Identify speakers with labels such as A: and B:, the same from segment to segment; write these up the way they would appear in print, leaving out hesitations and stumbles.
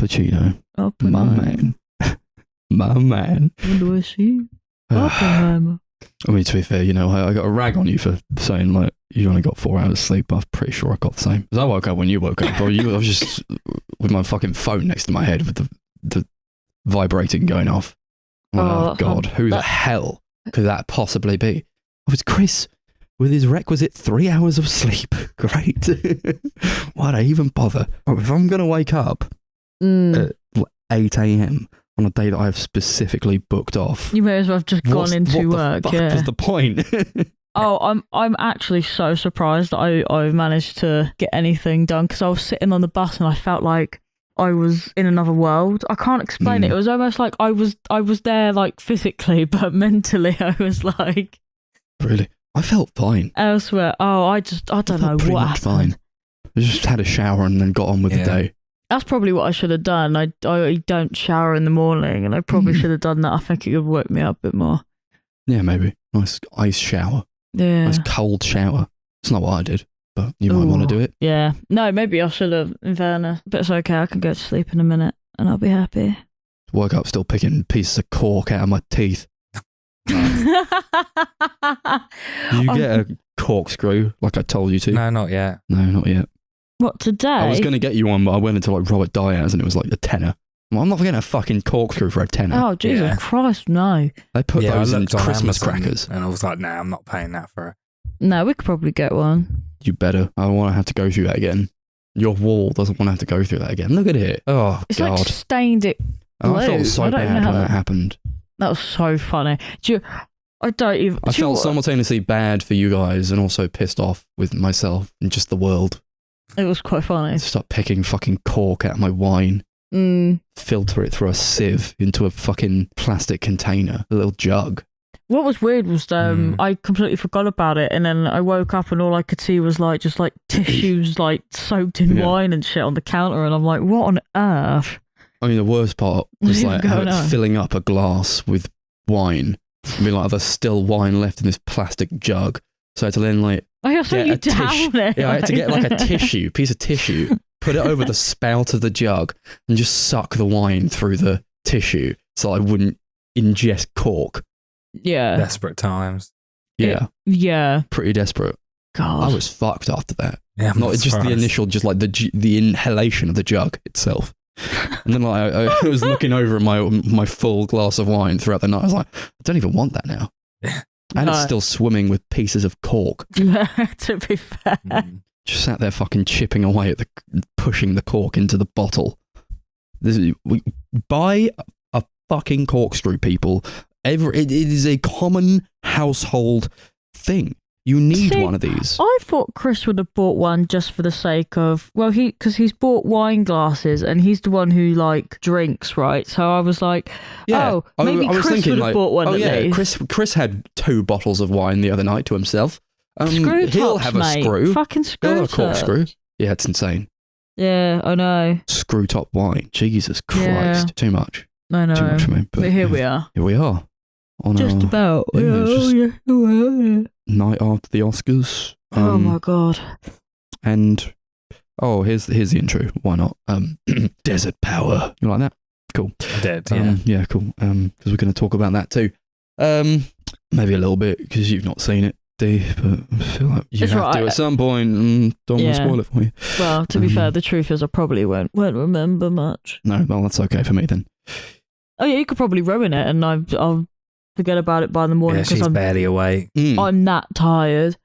A: Pacino.
B: Oppenheimer.
A: My man. My man.
B: What do I see? Oppenheimer.
A: I mean, to be fair, I got a rag on you for saying, like, you only got 4 hours sleep. I'm pretty sure I got the same. Because I woke up when you woke up, bro. I was just with my fucking phone next to my head with the vibrating going off. Oh, God. Who the hell could that possibly be? Oh, it's Chris with his requisite 3 hours of sleep. Great. Why'd I even bother? Oh, if I'm going to wake up at 8 a.m. on a day that I've specifically booked off.
B: You may as well have just gone into work.
A: What was the point?
B: Oh, I'm actually so surprised that I managed to get anything done, because I was sitting on the bus and I felt like I was in another world. I can't explain it. It was almost like I was there, like, physically, but mentally I was like...
A: Really? I felt fine.
B: Elsewhere. Oh, I don't know what happened. Fine.
A: I just had a shower and then got on with the day.
B: That's probably what I should have done. I don't shower in the morning, and I probably should have done that. I think it would woke me up a bit more.
A: Yeah, maybe. Nice ice shower.
B: Yeah.
A: Nice cold shower. It's not what I did, but you might want to do it.
B: Yeah. No, maybe I should have, in fairness. But it's okay. I can go to sleep in a minute and I'll be happy.
A: Woke up still picking pieces of cork out of my teeth. Did you get a corkscrew like I told you to?
C: No, not yet.
A: No, not yet.
B: What, today? I
A: was going to get you one, but I went into like Robert Diaz and it was like a tenner. Well, I'm not getting a fucking corkscrew for a tenner.
B: Oh, Jesus Christ, no.
A: They put those in Christmas crackers.
C: And I was like, nah, I'm not paying that for it.
B: No, we could probably get one.
A: You better. I don't want to have to go through that again. Your wall doesn't want to have to go through that again. Look at it. Oh,
B: it's
A: God.
B: It's like stained it blue.
A: I felt so bad when that happened.
B: That was so funny. I
A: felt simultaneously bad for you guys and also pissed off with myself and just the world.
B: It was quite funny.
A: Start picking fucking cork out of my wine. Filter it through a sieve into a fucking plastic container, a little jug.
B: What was weird was I completely forgot about it, and then I woke up and all I could see was like just like tissues like soaked in wine and shit on the counter, and I'm like, what on earth?
A: I mean, the worst part was like filling up a glass with wine. I mean, like, there's still wine left in this plastic jug, so I had to then like
B: I had
A: to get like a piece of tissue, put it over the spout of the jug, and just suck the wine through the tissue so I wouldn't ingest cork.
B: Yeah.
C: Desperate times.
A: Yeah.
B: Yeah.
A: Pretty desperate.
B: God.
A: I was fucked after that.
C: Yeah,
A: not just surprised. The initial, just like the inhalation of the jug itself. And then like I was looking over at my full glass of wine throughout the night. I was like, I don't even want that now. And it's still swimming with pieces of cork.
B: Yeah, to be fair.
A: Just sat there fucking chipping away at pushing the cork into the bottle. Buy a fucking corkscrew, people. It is a common household thing. You need one of these.
B: I thought Chris would have bought one just for the sake of, because he's bought wine glasses and he's the one who like drinks, right? So I was like, maybe Chris would have bought one at least.
A: Chris had 2 bottles of wine the other night to himself.
B: Screw
A: he'll
B: tops,
A: have a
B: mate.
A: screw.
B: Fucking screw
A: He'll have a corkscrew. Yeah, it's insane.
B: Yeah, I know.
A: Screw top wine. Jesus Christ. Yeah. Too much.
B: I know.
A: Too much for me.
B: But here we are.
A: Here we are.
B: Just about.
A: Night after the Oscars.
B: Oh my God.
A: And here's the intro. Why not? Desert Power. You like that? Cool.
C: I did. Yeah.
A: Yeah. Cool. Because we're going to talk about that too. Maybe a little bit because you've not seen it, Dee, but I feel like you have to at some point. Don't want to spoil it for you.
B: Well, to be fair, the truth is I probably won't remember much.
A: No, well, that's okay for me then.
B: Oh yeah, you could probably ruin it, and I'll forget about it by the morning
C: because I'm barely awake.
B: I'm that tired.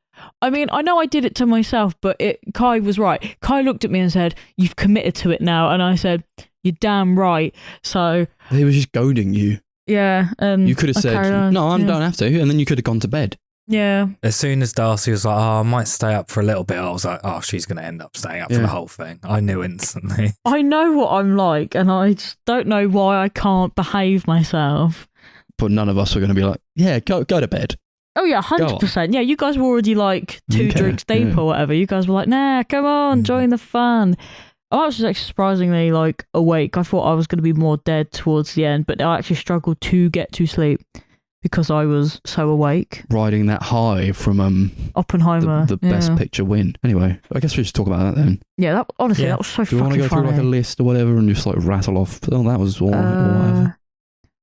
B: I mean, I know I did it to myself, but Kai was right. Kai looked at me and said, "You've committed to it now," and I said, "You're damn right." So
A: he was just goading you.
B: Yeah, and
A: you could have said, "No, I don't have to," and then you could have gone to bed.
B: Yeah.
C: As soon as Darcy was like, "Oh, I might stay up for a little bit," I was like, "Oh, she's going to end up staying up for the whole thing." I knew instantly.
B: I know what I'm like, and I just don't know why I can't behave myself.
A: But none of us were going to be like, "Yeah, go to bed."
B: Oh yeah, 100%. Yeah, you guys were already like 2 drinks deep or whatever. You guys were like, "Nah, come on, join the fun." I was just actually surprisingly like awake. I thought I was going to be more dead towards the end, but I actually struggled to get to sleep. because I was so awake.
A: Riding that high from
B: Oppenheimer.
A: the best picture win. Anyway, I guess we should talk about that then.
B: Yeah, that honestly, that was so
A: Do you want
B: fucking
A: to go
B: funny.
A: through like a list or whatever and just like rattle off? Oh, that was all right, or whatever.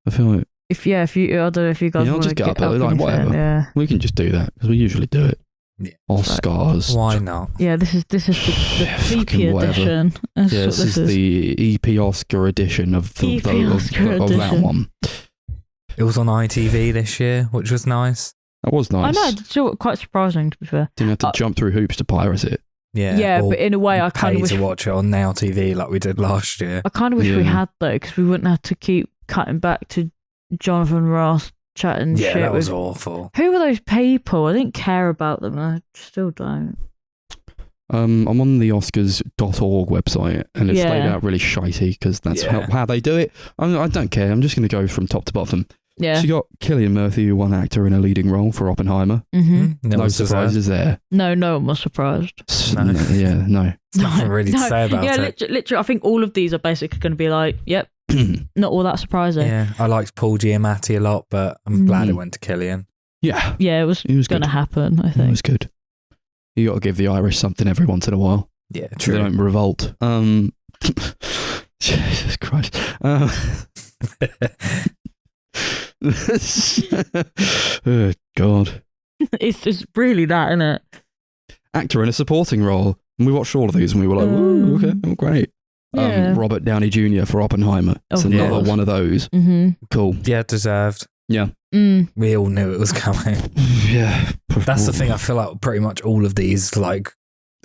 A: I feel like
B: If you, I don't know if you guys
A: I'll
B: want to
A: just get up
B: up
A: early, like,
B: anything,
A: whatever.
B: Yeah.
A: we can just do that because we usually do it.
C: Yeah.
A: Oscars.
C: Why not?
B: Yeah, this is the
A: Fucking
B: PP
A: whatever.
B: edition. That's
A: Yeah,
B: what
A: this is the EP Oscar edition of the
B: EP Oscar
A: of that
B: edition.
A: one.
C: It was on ITV this year, which was nice.
A: That was
B: I
A: nice.
B: know, it's still quite surprising to be fair.
A: Didn't have to jump through hoops to pirate it.
C: Yeah, or
B: but in a way, I kind
C: pay
B: of wish
C: to watch it on Now TV like we did last year.
B: I kind of wish we
A: Yeah.
B: had though, because we wouldn't have to keep cutting back to Jonathan Ross chatting
C: Yeah,
B: shit
C: that was
B: with.
C: awful.
B: Who were those people? I didn't care about them. I still don't.
A: I'm on the Oscars.org website and it's laid
B: Yeah.
A: out really shitey because that's
C: Yeah.
A: how they do it. I don't care. I'm just going to go from top to bottom.
B: Yeah.
A: So you got Cillian Murphy, who won actor in a leading role for Oppenheimer.
B: Mm-hmm.
C: That
A: No
C: was deserved.
A: surprises there.
B: No one was surprised.
C: No.
A: No.
C: There's nothing really to say about
B: yeah,
C: it.
B: literally, I think all of these are basically going to be like, yep, not all that surprising.
C: Yeah, I liked Paul Giamatti a lot, but I'm glad it
A: Mhm.
C: went to Cillian.
A: Yeah,
B: Yeah, it was
A: good.
B: going to happen, I
A: It
B: think.
A: was good. You got to give the Irish something every once in a while.
C: Yeah,
A: So they
C: true.
A: don't revolt. Jesus Christ. Oh, God.
B: It's just really that, isn't it?
A: Actor in a supporting role. And we watched all of these and we were like, ooh, okay, oh, great.
B: Yeah.
A: Robert Downey Jr. for Oppenheimer. It's
B: Of
A: another
B: course.
A: one of those.
B: Mm-hmm.
A: Cool.
C: Yeah, deserved.
A: Yeah.
C: We all knew it was coming.
A: Yeah.
C: That's the thing. I feel like pretty much all of these like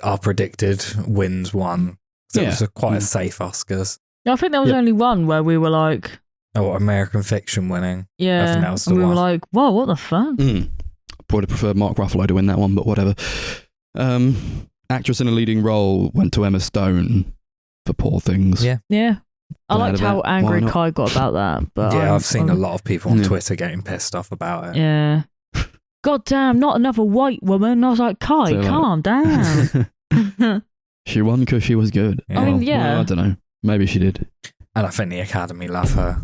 C: are predicted wins one. So it was quite a safe Oscars.
B: I think there was
A: Yep.
B: only one where we were like,
C: Oh, American Fiction winning. I
B: yeah,
C: think that was the
B: and we were
C: one.
B: like, whoa, what the fuck?
A: Would have preferred Mark Ruffalo to win that one, but whatever. Actress in a leading role went to Emma Stone for Poor Things.
C: Yeah.
B: Yeah. I
A: Glad
B: liked
A: of
B: how
A: it. Why
B: angry
A: not?
B: Kai got about that. But
C: Yeah, I've seen a
B: I'm-
C: lot of people on
A: Yeah.
C: Twitter getting pissed off about it.
B: Yeah. God damn, not another white woman. I was like, Kai,
A: So, like-
B: calm down.
A: She won because she was good.
C: I
B: mean, yeah.
A: Well, I don't know. Maybe she did.
C: And I think the Academy love her.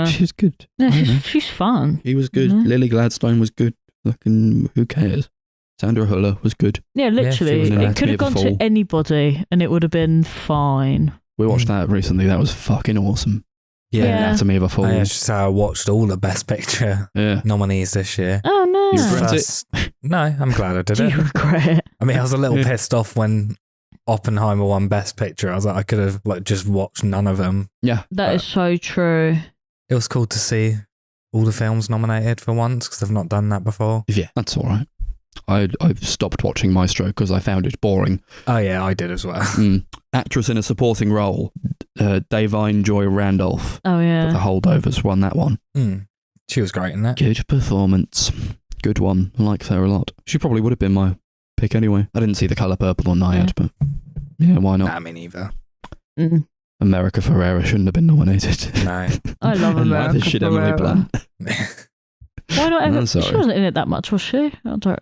A: She's good.
B: yeah,
A: I don't know.
B: she's fun.
A: He was good.
B: Mhm.
A: Lily Gladstone was good. Fucking who cares? Sandra Huller was good.
B: Yeah,
C: she
B: literally.
C: was in
B: It
A: Anatomy
B: could have
A: of a
B: gone
A: Fall.
B: to anybody and it would have been fine.
A: We watched that recently. That was fucking awesome.
C: Yeah.
B: Yeah.
A: Anatomy of a Fall.
C: I should say I watched all the Best Picture
A: Yeah.
C: nominees this year.
B: Oh, no.
A: You regret it?
C: First- No, I'm glad I did
B: Do
C: it.
B: you regret it?
C: I mean, I was a little
A: Yeah.
C: pissed off when Oppenheimer won Best Picture. I was like, I could have like just watched none of them.
A: Yeah.
B: That is so true.
C: It was cool to see all the films nominated for once because I've not done that before.
A: Yeah. That's all right. I've stopped watching Maestro because I found it boring.
C: Oh yeah, I did as well.
A: Actress in a supporting role, Davine Joy Randolph.
B: Oh,
A: The
B: yeah.
A: Holdovers won that one.
C: She was great in that.
A: Good performance. Good one. I like her a lot. She probably would have been my pick anyway. I didn't see The Colour Purple on Naiad, but yeah, why not?
C: Nah, me neither.
B: Mm.
A: America Ferrera shouldn't have been nominated.
C: No.
B: I love
A: And
B: America.
A: neither should Emily
B: Ferrera.
A: Blunt.
B: Why not
A: I'm
B: Emily? She
A: sorry.
B: wasn't in it that much, was she? I don't.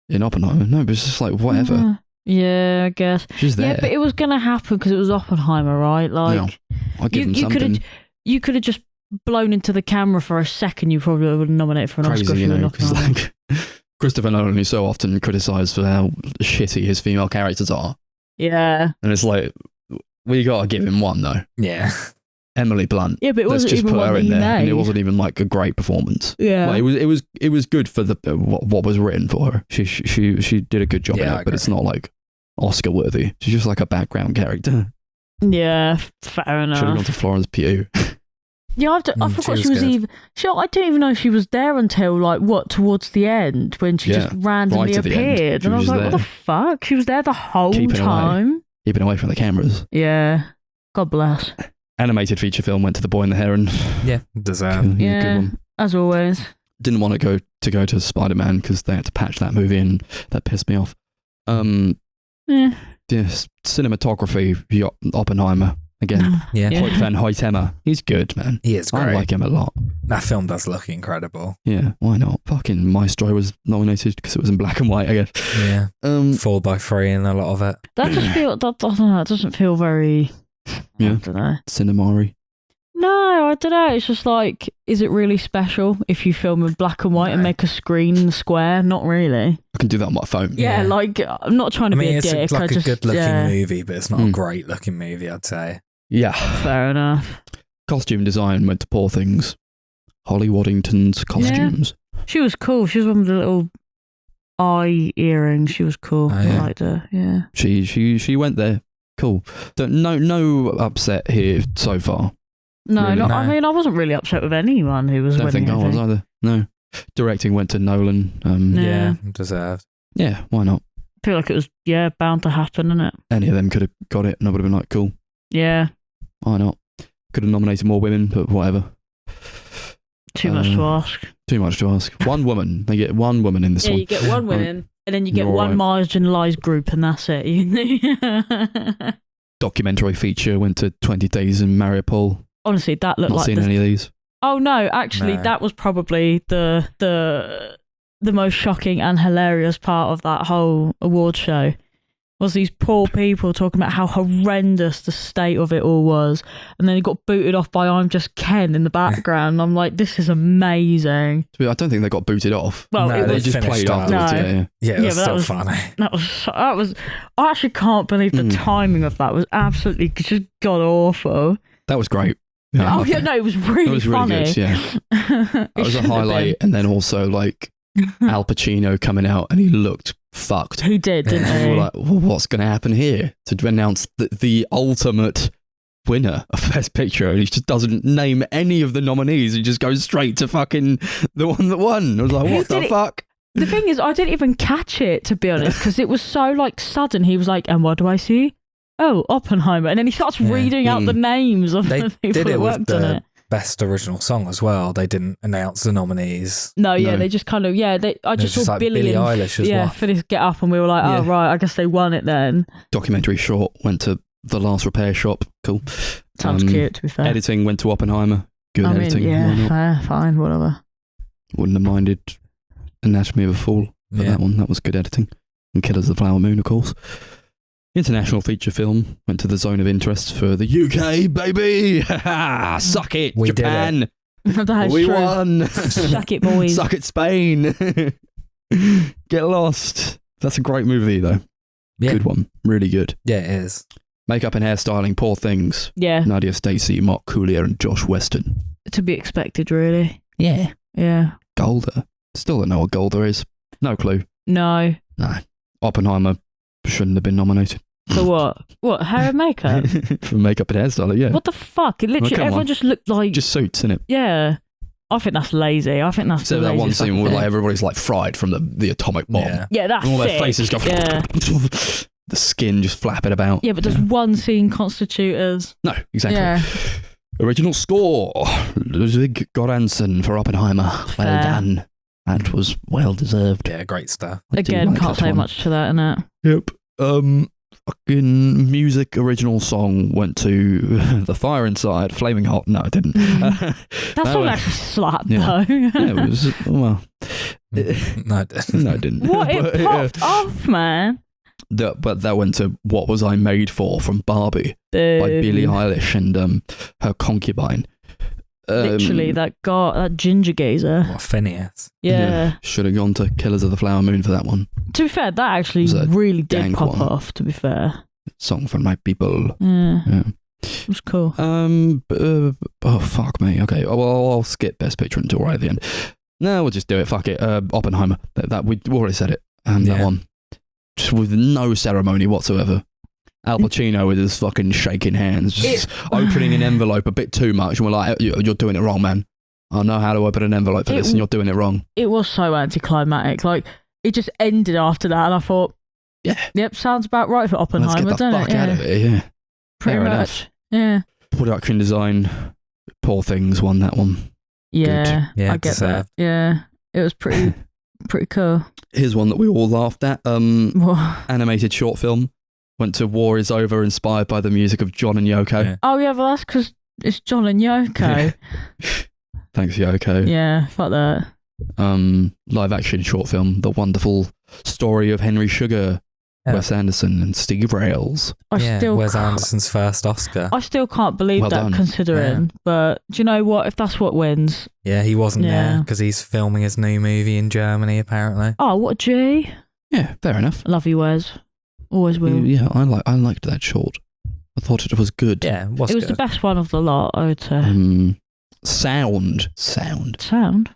A: In Oppenheimer. No, but it's just like, whatever.
B: Yeah, I guess.
A: She's there.
B: Yeah, but it was going to happen because it was Oppenheimer, right? Like,
A: I'll give him
B: you could
A: something
B: have, you could have just blown into the camera for a second. You probably would have nominated for an Oscar.
A: crazy,
B: if
A: you
B: you were
A: know,
B: not
A: because
B: nominated.
A: like, Christopher Nolan is so often criticised for how shitty his female characters are.
B: Yeah,
A: And it's like, we got to give him one, though.
C: Yeah.
A: Emily Blunt.
B: yeah, but it
A: Let's
B: wasn't
A: just
B: even
A: put
B: what
A: her
B: he
A: in there. And it
B: made.
A: wasn't even like a great performance.
B: Yeah,
A: Like, it was good for the what was written for her. She did a good job
C: Yeah,
A: in
C: I
A: it, but it's
C: agree.
A: not like Oscar worthy. She's just like a background character.
B: yeah, fair
A: Should have
B: enough.
A: gone to Florence Pugh.
B: Yeah, I
C: Mm,
B: forgot
C: she
B: she
C: was
B: was
C: good.
B: even. I didn't even know she was there until towards the end when she
A: Yeah,
B: just randomly
A: right at the end.
B: appeared,
A: She
B: and I
A: was
B: was like,
A: there.
B: "What the fuck?" She was there the whole
A: Keeping away.
B: time.
A: Keeping away from the cameras.
B: Yeah, God bless.
A: Animated feature film went to The Boy and the Heron.
C: Yeah. Deserved.
A: Yeah, good
B: Yeah,
A: one.
B: as always.
A: Didn't want to go to Spider-Man because they had to patch that movie and that pissed me off.
B: Yeah.
A: Yes, cinematography, you got Oppenheimer again.
C: Yeah.
B: Yeah.
A: Hoyt van Hoytema. He's good, man.
C: He is great.
A: I like him a lot.
C: That film does look incredible.
A: Yeah, why not? Fucking Maestro was nominated because it was in black and white, I guess.
C: Yeah.
A: Um,
C: 4x3 and a lot of it.
B: That just feel that I don't know. It doesn't feel very.
A: Yeah.
B: I don't know.
A: Cinemari.
B: No, I don't know. It's just like, is it really special if you film in black and white and make a screen square? Not really.
A: I can do that on my phone.
B: Yeah, like, I'm not trying to be a dick.
C: It's like a good-looking movie, but it's not a
A: Mm.
C: great-looking movie, I'd say.
A: Yeah.
B: Fair enough.
A: Costume design went to Poor Things. Holly Waddington's costumes.
B: She was cool. She was one with the little eye earrings. She was cool.
C: Oh, yeah.
B: I liked her. Yeah.
A: She went there. Cool. No upset here so far.
B: No,
A: Really?
B: I mean, I wasn't really upset with anyone who was
A: Don't
B: winning.
A: think I was either. No. Directing went to Nolan.
B: Yeah.
C: Deserved.
A: Yeah, why not?
B: I feel like it was, bound to happen, innit?
A: Any of them could have got it and I would have been like, cool.
B: Yeah.
A: Why not? Could have nominated more women, but whatever.
B: Too much to ask.
A: Too much to ask. One woman. They get one woman in this one.
B: You get one woman, and then you get
A: You're
B: one
A: right.
B: marginalised group, and that's it.
A: Documentary feature went to 20 Days in Mariupol.
B: Honestly, that looked
A: Not
B: like
A: seen any of these.
B: Oh no, actually,
C: No.
B: that was probably the most shocking and hilarious part of that whole award show. Was these poor people talking about how horrendous the state of it all was, and then he got booted off by "I'm Just Ken" in the background. I'm like, this is amazing.
A: I don't think they got booted off.
B: Well,
C: No,
B: it
A: They
B: was
A: just
C: finished
A: played
C: up.
A: afterwards.
B: No.
A: Yeah.
C: Yeah, it was
B: but
C: still
B: that
C: funny.
B: that was. I actually can't believe the timing of that was absolutely just god awful.
A: That was great. Yeah,
B: Oh yeah, no, it was really
A: it was really
B: funny.
A: good. Yeah, that was a highlight, and then also like Al Pacino coming out, and he looked fucked.
B: He did, didn't
A: And we
B: he?
A: were like, well, what's going to happen here to announce the ultimate winner of Best Picture? And he just doesn't name any of the nominees. He just goes straight to fucking the one that won. I was like,
B: Who
A: what the
B: did it?
A: fuck?
B: The thing is, I didn't even catch it, to be honest, because it was so like sudden. He was like, "And what do I see? Oh, Oppenheimer," and then he starts reading out the names of
C: They
B: the people
C: did
B: that
C: it with
B: worked on
C: the
B: it.
C: best original song as well. They didn't announce the nominees.
B: No, yeah,
A: No.
B: they just kind of I just
C: just
B: saw
C: like
B: Billy
C: Billie
B: and
C: Eilish as well.
B: Phyllis get up, and we were like, "Oh
A: Yeah.
B: right, I guess they won it then."
A: Documentary short went to The Last Repair Shop. Cool.
B: Sounds cute, to be fair.
A: Editing went to Oppenheimer. Good
B: I mean,
A: editing. Why
B: yeah,
A: not?
B: fair, fine, whatever.
A: Wouldn't have minded Anatomy of a Fall for
C: Yeah.
A: that one. That was good editing. And Killers of the Flower Moon, of course. International feature film went to The Zone of Interest for the UK, baby. Suck it,
C: We did
A: Japan.
B: That is
A: We
B: true.
A: won.
B: Suck it, boys.
A: Suck it, Spain. Get lost. That's a great movie, though.
C: Yeah.
A: Good one. Really good.
C: Yeah, it is.
A: Makeup and hairstyling, Poor Things.
B: Yeah,
A: Nadia Stacey, Mark Coulier, and Josh Weston.
B: to be expected, really.
A: Yeah.
B: Yeah.
A: Golda. Still don't know what Golda is. No clue.
B: No.
A: No. Oppenheimer shouldn't have been nominated.
B: For what? What, hair and makeup?
A: For makeup and hairstyling, yeah.
B: What the fuck? It literally,
A: come
B: everyone
A: on.
B: just looked like...
A: Just suits, innit?
B: Yeah. I think that's lazy. I think that's
A: Except
B: the
A: that one
B: laziest
A: scene
B: fucking
A: where like
B: thing.
A: everybody's like fried from the atomic bomb.
C: Yeah.
B: Yeah, that's
A: And all their
B: sick.
A: faces go...
B: Yeah.
A: The skin just flapping about.
B: Yeah, but does one scene constitute as...
A: No, exactly.
B: Yeah.
A: Original score. Ludwig Göransson for Oppenheimer.
B: Fair.
A: Well done. That was well deserved.
C: Yeah, great stuff.
A: I do
B: Again,
A: like
B: can't
A: that
B: say
A: one.
B: much to that, innit?
A: Yep. Fucking music original song went to The Fire Inside, Flaming Hot. No, it didn't.
B: That
A: No,
B: song actually slapped,
A: yeah.
B: though.
A: Yeah, it was, well,
C: No,
A: no, it didn't.
B: What? It
A: But, yeah.
B: popped off, man.
A: But that went to What Was I Made For from Barbie by Billie Eilish and her concubine.
B: Literally, that ginger gazer.
C: what, Phineas?
B: Yeah.
A: Should have gone to Killers of the Flower Moon for that one.
B: To be fair, that actually
A: Was a
B: really did
A: dank
B: pop
A: one.
B: off, to be fair.
A: Song from my people.
B: Yeah.
A: Yeah.
B: It was cool.
A: Oh, fuck me. Okay, well, I'll skip Best Picture until right at the end. No, we'll just do it. Fuck it. Oppenheimer. That we already said it. That
C: Yeah.
A: one. Just with no ceremony whatsoever. Al Pacino with his fucking shaking hands, just opening an envelope a bit too much. And we're like, you're doing it wrong, man. I know how to open an envelope for this, and you're doing it wrong.
B: It was so anticlimactic. Like, it just ended after that, and I thought,
A: Yeah.
B: yep, sounds about right for
A: Let's
B: Oppenheimer,
A: get the
B: doesn't
A: fuck
B: it?
A: out
B: Yeah.
A: of it, yeah.
B: Pretty
A: Fair
B: much.
A: enough.
B: Yeah.
A: Production design, Poor Things won that one.
B: Yeah.
C: Yeah,
B: I get
C: deserved.
B: that. Yeah. It was pretty cool.
A: Here's one that we all laughed at.
B: Well,
A: Animated short film. Went to War Is Over, inspired by the music of John and Yoko.
C: Yeah.
B: oh, yeah, well, that's because it's John and Yoko.
A: Thanks, Yoko.
B: Yeah, fuck that.
A: Live action short film, The Wonderful Story of Henry Sugar,
C: Yeah.
A: Wes Anderson and Steve Rails.
C: Wes Anderson's first Oscar.
B: I still can't believe
A: Well
B: that,
A: done.
B: considering.
C: Yeah.
B: But do you know what? If that's what wins.
C: Yeah, he wasn't there because he's filming his new movie in Germany, apparently.
B: Oh, what a G.
A: Yeah, fair enough.
B: Love you, Wes. Always will.
A: Yeah, I liked that short. I thought it was good.
C: Yeah, it was
B: the best one of the lot, I would say.
A: Sound.
B: Sound?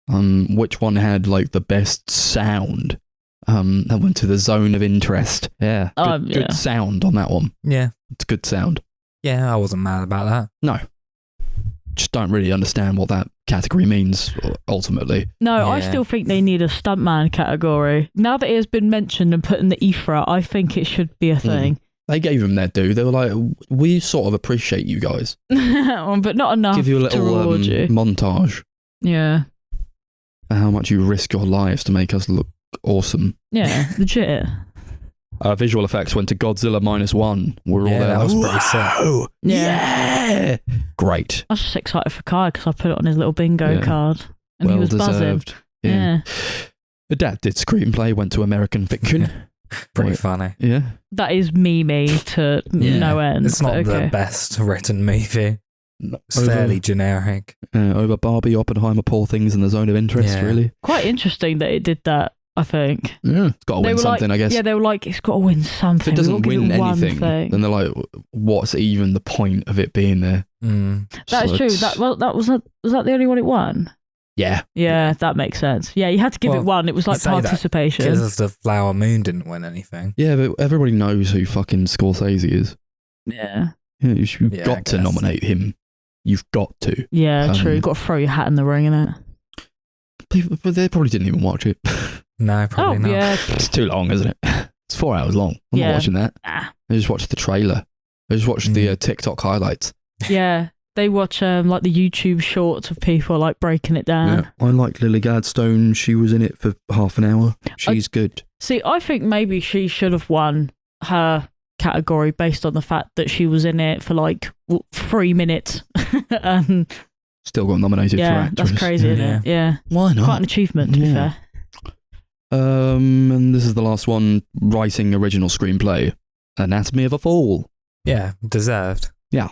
A: Which one had like the best sound? That went to the zone of interest. Yeah. Good sound on that one.
C: Yeah.
A: It's good sound.
C: Yeah, I wasn't mad about that.
A: No. Just don't really understand what that category means ultimately.
B: No, I still think they need a stuntman category. Now that it has been mentioned and put in the EFRA, I think it should be a thing.
A: They gave him their due. They were like, we sort of appreciate you guys.
B: But not enough.
A: Give you a little
B: to reward you.
A: montage.
B: Yeah.
A: For how much you risk your lives to make us look awesome.
B: Yeah, legit.
A: Visual effects went to Godzilla -1. We're all there.
C: That was pretty sick.
A: Yeah. Great.
B: I was just excited for Kai because I put it on his little bingo card. And he was
A: deserved.
B: buzzing. Yeah.
A: Adapted screenplay went to American Fiction.
C: Pretty funny.
A: Yeah.
B: That is memey to no end.
C: It's not the best written movie. It's fairly generic.
A: Over Barbie, Oppenheimer, Poor Things, and the Zone of Interest, really.
B: Quite interesting that it did that, I think.
A: Yeah, it's got to win something, I guess.
B: Yeah, they were like, it's got to win something.
A: If it doesn't win anything, then they're like, what's even the point of it being there?
B: That is true. Was that the only one it won?
A: Yeah.
B: Yeah, that makes sense. Yeah, you had to give it one. It was like participation.
C: Because the Flower Moon didn't win anything.
A: Yeah, but everybody knows who fucking Scorsese is.
B: Yeah.
A: You've got to nominate him. You've got to.
B: Yeah, true. You've got to throw your hat in the ring, innit?
A: But they probably didn't even watch it.
C: No, probably not.
B: Yeah.
A: It's too long, isn't it? It's 4 hours long. I'm not watching that. I just watched the trailer. I just watched the TikTok highlights.
B: Yeah. They watch like the YouTube shorts of people like breaking it down.
A: Yeah. I like Lily Gladstone. She was in it for half an hour. She's good.
B: See, I think maybe she should have won her category based on the fact that she was in it for like 3 minutes.
A: Still got nominated for actress.
B: That's crazy, isn't it? Yeah.
A: Why not?
B: Quite an achievement, to be fair.
A: And this is the last one. Writing original screenplay. Anatomy of a Fall.
C: Yeah, deserved.
A: Yeah.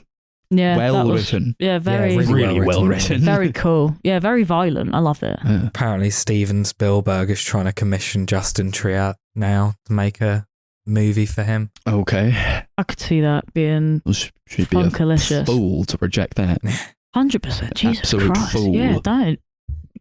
B: Yeah,
A: well written.
B: Yeah, very
A: really well written.
B: Very cool. Yeah, very violent. I love it.
A: Yeah.
C: Apparently, Steven Spielberg is trying to commission Justin Triet now to make a movie for him.
A: Okay.
B: I could see that being
A: should be a fool to reject that.
B: 100%. Jesus
A: Absolute
B: Christ.
A: Fool.
B: Yeah, don't.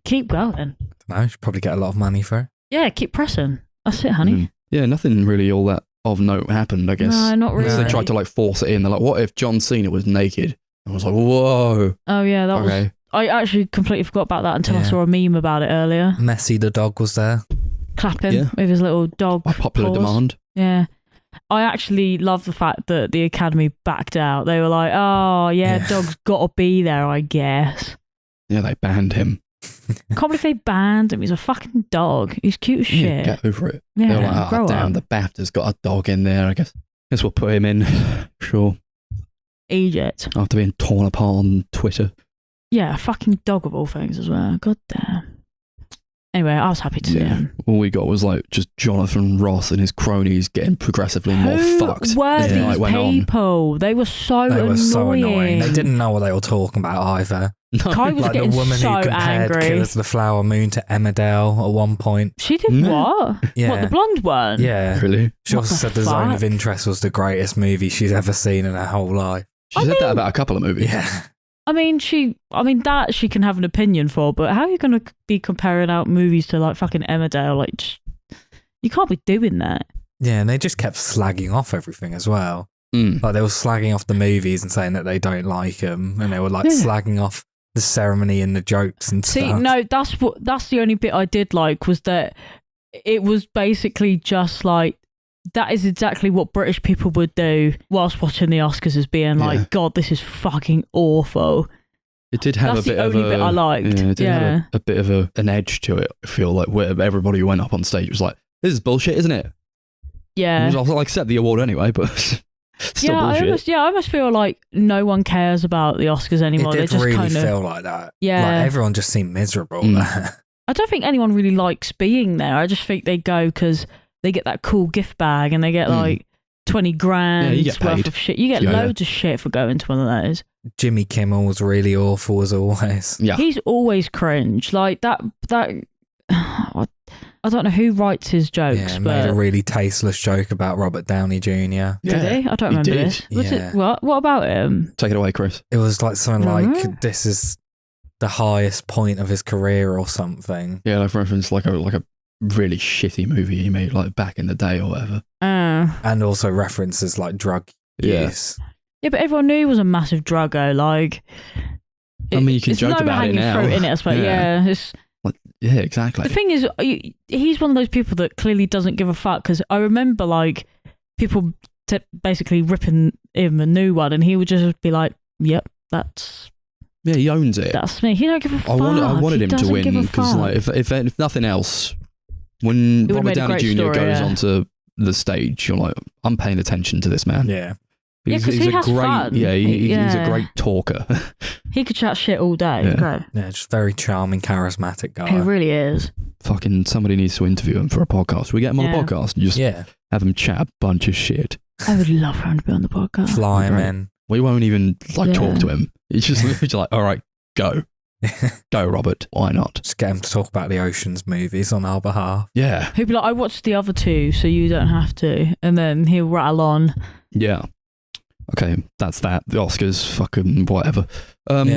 B: Keep going.
C: I don't know, should probably get a lot of money for it.
B: Yeah, keep pressing. That's it, honey.
A: Yeah, nothing really all that of note happened, I guess.
B: No, not really.
A: They tried to like force it in. They're like, what if John Cena was naked? I was like, whoa.
B: Oh, yeah, that was... I actually completely forgot about that until I saw a meme about it earlier.
C: Messi the dog was there.
B: Clapping with his little dog.
A: By popular demand.
B: Yeah. I actually love the fact that the Academy backed out. They were like, oh, yeah. Dog's got to be there, I guess.
A: Yeah, they banned him.
B: Can't believe they banned him. He's a fucking dog. He's cute as shit.
A: Get over it.
B: Yeah,
A: they were like,
B: grow
A: damn,
B: up.
A: the BAFTA's got a dog in there, I guess. Guess we'll put him in. Sure.
B: Egypt.
A: After being torn apart on Twitter.
B: Yeah, a fucking dog of all things as well. God damn. Anyway, I was happy to see him.
A: All we got was like just Jonathan Ross and his cronies getting progressively more fucked.
B: Who were these people? They were so annoying.
C: They didn't know what they were talking about either.
A: No.
B: Kai was
C: like
B: getting
C: the woman
B: so
C: who compared
B: angry.
C: Killers of the Flower Moon to Emmerdale at one point.
B: She did what?
C: Yeah.
B: What, the blonde one?
C: Yeah.
A: Really?
C: She also said The Zone of Interest was the greatest movie she's ever seen in her whole life.
A: She said that about a couple of movies.
C: Yeah.
B: I mean, that she can have an opinion for, but how are you going to be comparing out movies to like fucking Emmerdale? Like, you can't be doing that.
C: Yeah, and they just kept slagging off everything as well. Like they were slagging off the movies and saying that they don't like them, and they were like slagging off the ceremony and the jokes and stuff.
B: See, no, that's the only bit I did like, was that it was basically just like, that is exactly what British people would do whilst watching the Oscars, as being like, God, this is fucking awful.
A: It did have
B: That's
A: a bit of
B: the only bit I liked.
A: Yeah, it did have a bit of an edge to it. I feel like where everybody who went up on stage was like, this is bullshit, isn't it?
B: Yeah.
A: It was also like, accept the award anyway, but still bullshit.
B: I almost feel like no one cares about the Oscars anymore.
C: It did
B: they just
C: really
B: kind of
C: feel like that.
B: Yeah.
C: Like everyone just seemed miserable there.
B: I don't think anyone really likes being there. I just think they go because they get that cool gift bag and they get like 20 grand
A: you get
B: worth
A: paid.
B: of shit. You get loads of shit for going to one of those.
C: Jimmy Kimmel was really awful as always.
A: Yeah.
B: He's always cringe. Like that I don't know who writes his jokes,
C: Yeah,
B: but
C: made a really tasteless joke about Robert Downey Jr.
B: did he? I don't remember this. Was it what about him?
A: Take it away, Chris.
C: It was like something like, this is the highest point of his career or something.
A: Yeah, like for instance, like a really shitty movie he made like back in the day or whatever.
C: And also references like drug use.
B: Yeah, but everyone knew he was a massive druggo. Like,
A: I mean, you can joke about it now.
B: Fruit in it, I suppose. Yeah, it's,
A: yeah, exactly.
B: the thing is, he's one of those people that clearly doesn't give a fuck. Because I remember like people basically ripping him a new one, and he would just be like, "Yep, that's."
A: Yeah, he owns it.
B: That's me. He don't give a fuck.
A: I wanted him to win because, like, if nothing else, when Robert Downey Jr. goes onto the stage, you're like, I'm paying attention to this man.
C: Yeah.
B: He's a great fun.
A: Yeah, he's a great talker.
B: He could chat shit all day.
A: Yeah.
B: Great.
C: Yeah, just very charming, charismatic guy.
B: He really is.
A: Fucking somebody needs to interview him for a podcast. We get him on the podcast and just have him chat a bunch of shit.
B: I would love for him to be on the podcast.
C: Fly him in.
A: We won't even talk to him. It's just like, all right, go. Go, Robert. Why not?
C: Just get him to talk about the Ocean's movies on our behalf.
A: Yeah.
B: He'll be like, I watched the other two, so you don't have to. And then he'll rattle on.
A: Yeah. Okay, that's that. The Oscars, fucking whatever.
C: Fun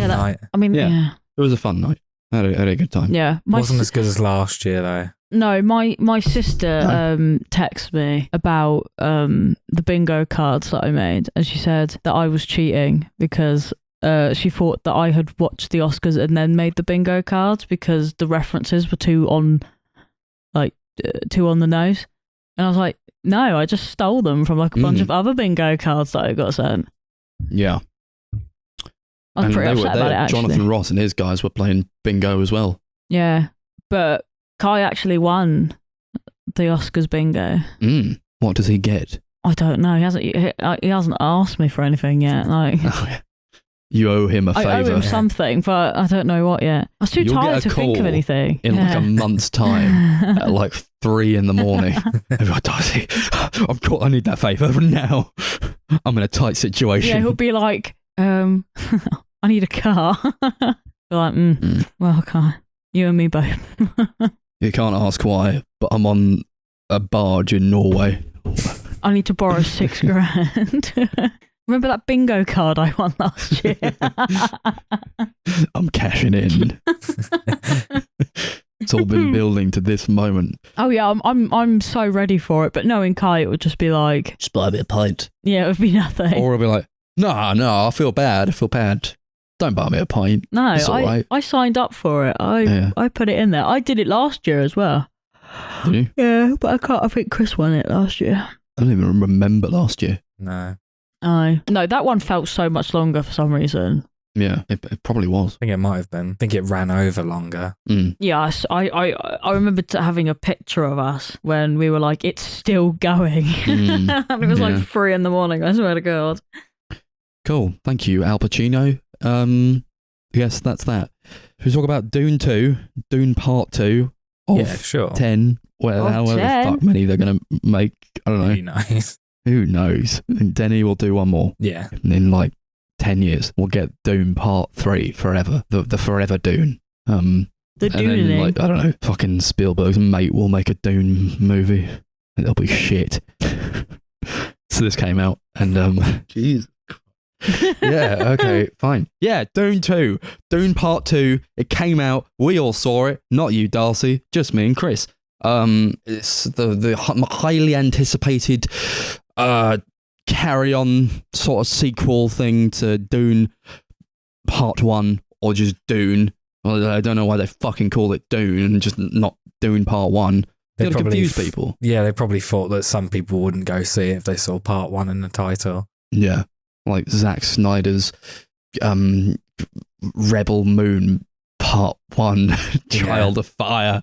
C: night.
B: I mean,
A: it was a fun night. I had a good time.
B: Yeah.
C: Wasn't as good as last year, though.
B: No, my sister texted me about the bingo cards that I made, and she said that I was cheating because she thought that I had watched the Oscars and then made the bingo cards because the references were too on the nose. And I was like, no, I just stole them from like a bunch of other bingo cards that I got sent.
A: Yeah.
B: I was pretty upset about it, actually.
A: Jonathan Ross and his guys were playing bingo as well.
B: Yeah, but Kai actually won the Oscars bingo.
A: What does he get?
B: I don't know. He hasn't asked me for anything yet. Like,
A: you owe him a favour.
B: I owe him something, but I don't know what yet. I was too tired to think of anything.
A: In like a month's time, at like 3 a.m. Everyone, Darcy, I need that favour now. I'm in a tight situation.
B: Yeah, he'll be like, I need a car. Be like, well, Kai, you and me both.
A: You can't ask why, but I'm on a barge in Norway.
B: I need to borrow 6 grand. Remember that bingo card I won last year?
A: I'm cashing in. It's all been building to this moment.
B: Oh yeah, I'm so ready for it. But knowing Kai, it would just be like,
A: just buy a bit of pint.
B: Yeah, it would be nothing.
A: Or it'll be like, no, I feel bad. Don't buy me a pint.
B: No,
A: it's all right.
B: I signed up for it. I put it in there. I did it last year as well.
A: Did you?
B: Yeah, but I think Chris won it last year.
A: I don't even remember last year.
C: No.
B: No, that one felt so much longer for some reason.
A: Yeah, it probably was.
C: I think it might have been. I think it ran over longer.
B: Yes, I remember having a picture of us when we were like, it's still going. And it was like 3 a.m, I swear to God.
A: Cool. Thank you, Al Pacino. Yes, that's that. Should we talk about Dune 2, Dune Part 2 of 10, however the fuck many they're going to make. I don't know.
C: Who knows?
A: Who knows? And Denny will do one more.
C: Yeah.
A: In like 10 years, we'll get Dune Part 3 forever. The forever Dune.
B: The Dune.
A: Then, like, I don't know, fucking Spielberg's mate will make a Dune movie. And it'll be shit. So this came out and jeez. Yeah, okay, fine. Yeah, Dune 2. Dune Part 2. It came out. We all saw it. Not you, Darcy. Just me and Chris. It's the highly anticipated carry-on sort of sequel thing to Dune Part 1 or just Dune. Well, I don't know why they fucking call it Dune and just not Dune Part 1. They confuse people.
C: Yeah, they probably thought that some people wouldn't go see it if they saw Part 1 in the title.
A: Yeah. Like Zack Snyder's Rebel Moon Part 1, Child of Fire.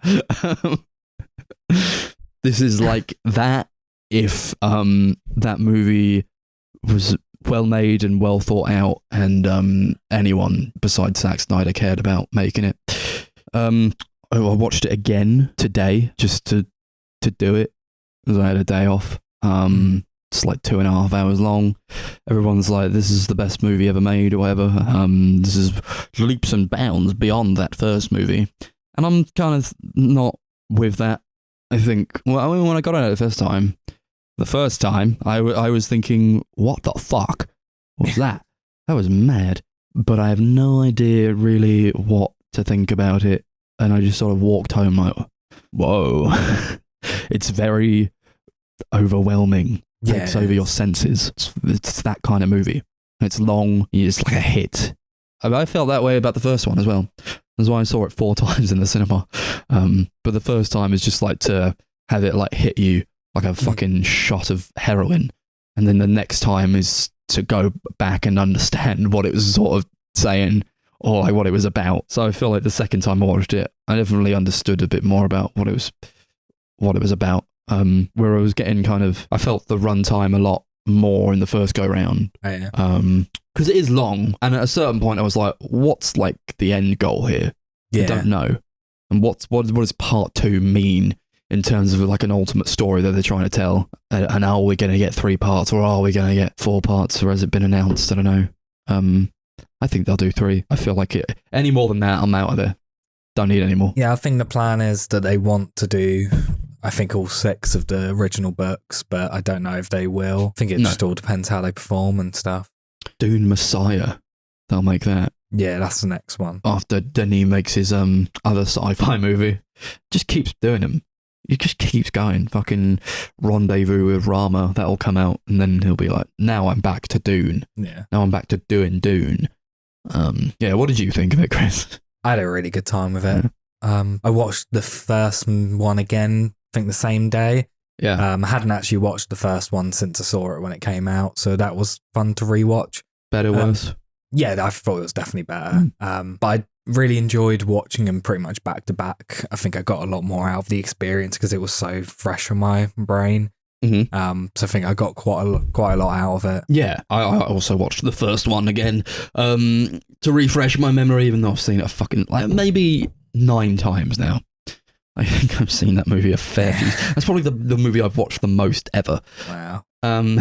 A: This is like that if that movie was well made and well thought out and anyone besides Zack Snyder cared about making it. I watched it again today just to do it because I had a day off. It's like 2.5 hours long. Everyone's like, this is the best movie ever made or whatever. This is leaps and bounds beyond that first movie. And I'm kind of not with that. I think, well, I mean, when I got out the first time, I was thinking, what the fuck was that? That was mad. But I have no idea really what to think about it. And I just sort of walked home like, whoa. It's very overwhelming. Takes over your senses. It's that kind of movie. It's long. It's like a hit. I felt that way about the first one as well. That's why I saw it 4 times in the cinema. But the first time is just like to have it like hit you like a fucking shot of heroin. And then the next time is to go back and understand what it was sort of saying or like what it was about. So I feel like the second time I watched it, I definitely understood a bit more about what it was about. Where I was getting I felt the runtime a lot more in the first go round.
C: Oh, yeah.
A: Because it is long, and at a certain point I was like, what's like the end goal here?
C: Yeah.
A: I don't know. And what does part 2 mean in terms of like an ultimate story that they're trying to tell? And are we going to get 3 parts or are we going to get 4 parts, or has it been announced? I don't know. I think they'll do 3. I feel like any more than that, I'm out of there. Don't need any more.
C: Yeah, I think the plan is that they want to do, I think, all 6 of the original books, but I don't know if they will. I think it just all depends how they perform and stuff.
A: Dune Messiah, they'll make that.
C: Yeah, that's the next one.
A: After Denis makes his other sci-fi movie. Just keeps doing them. He just keeps going. Fucking Rendezvous with Rama, that'll come out, and then he'll be like, now I'm back to Dune.
C: Yeah.
A: Now I'm back to doing Dune. Yeah, what did you think of it, Chris?
C: I had a really good time with it. I watched the first one again, I think the same day.
A: Yeah.
C: I hadn't actually watched the first one since I saw it when it came out, so that was fun to rewatch.
A: Better, worse?
C: Yeah, I thought it was definitely better. But I really enjoyed watching them pretty much back to back. I think I got a lot more out of the experience because it was so fresh on my brain.
A: Mm-hmm.
C: So I think I got quite a lot out of it.
A: Yeah, I also watched the first one again to refresh my memory, even though I've seen it fucking like maybe 9 times now. I think I've seen that movie a fair few. That's probably the movie I've watched the most ever.
C: Wow.
A: And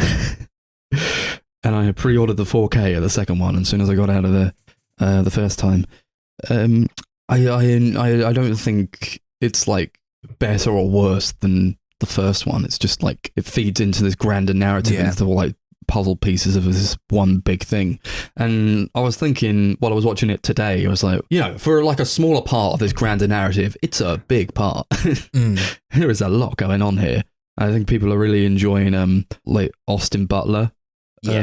A: I pre-ordered the 4K of the second one as soon as I got out of the first time. I don't think it's like better or worse than the first one. It's just like it feeds into this grander narrative, into like puzzle pieces of this one big thing. And I was thinking while I was watching it today, I was like, for like a smaller part of this grander narrative, it's a big part. There is a lot going on here. I think people are really enjoying like Austin Butler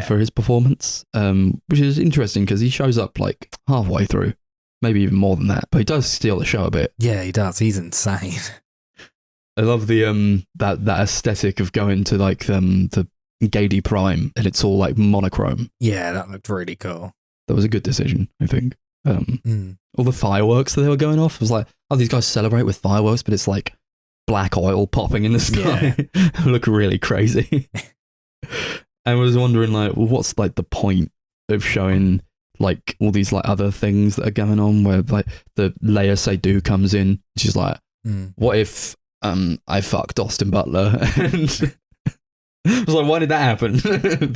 A: for his performance, which is interesting because he shows up like halfway through, maybe even more than that, but he does steal the show a bit.
C: Yeah, he does. He's insane.
A: I love the that aesthetic of going to like the Gaib Prime and it's all like monochrome.
C: Yeah, that looked really cool.
A: That was a good decision, I think. All the fireworks that they were going off, I was like, oh, these guys celebrate with fireworks, but it's like black oil popping in the sky. Look really crazy. I was wondering like, well, what's like the point of showing like all these like other things that are going on where like the Leia Seydoux comes in, she's like, what if I fucked Austin Butler? And I was like, why did that happen?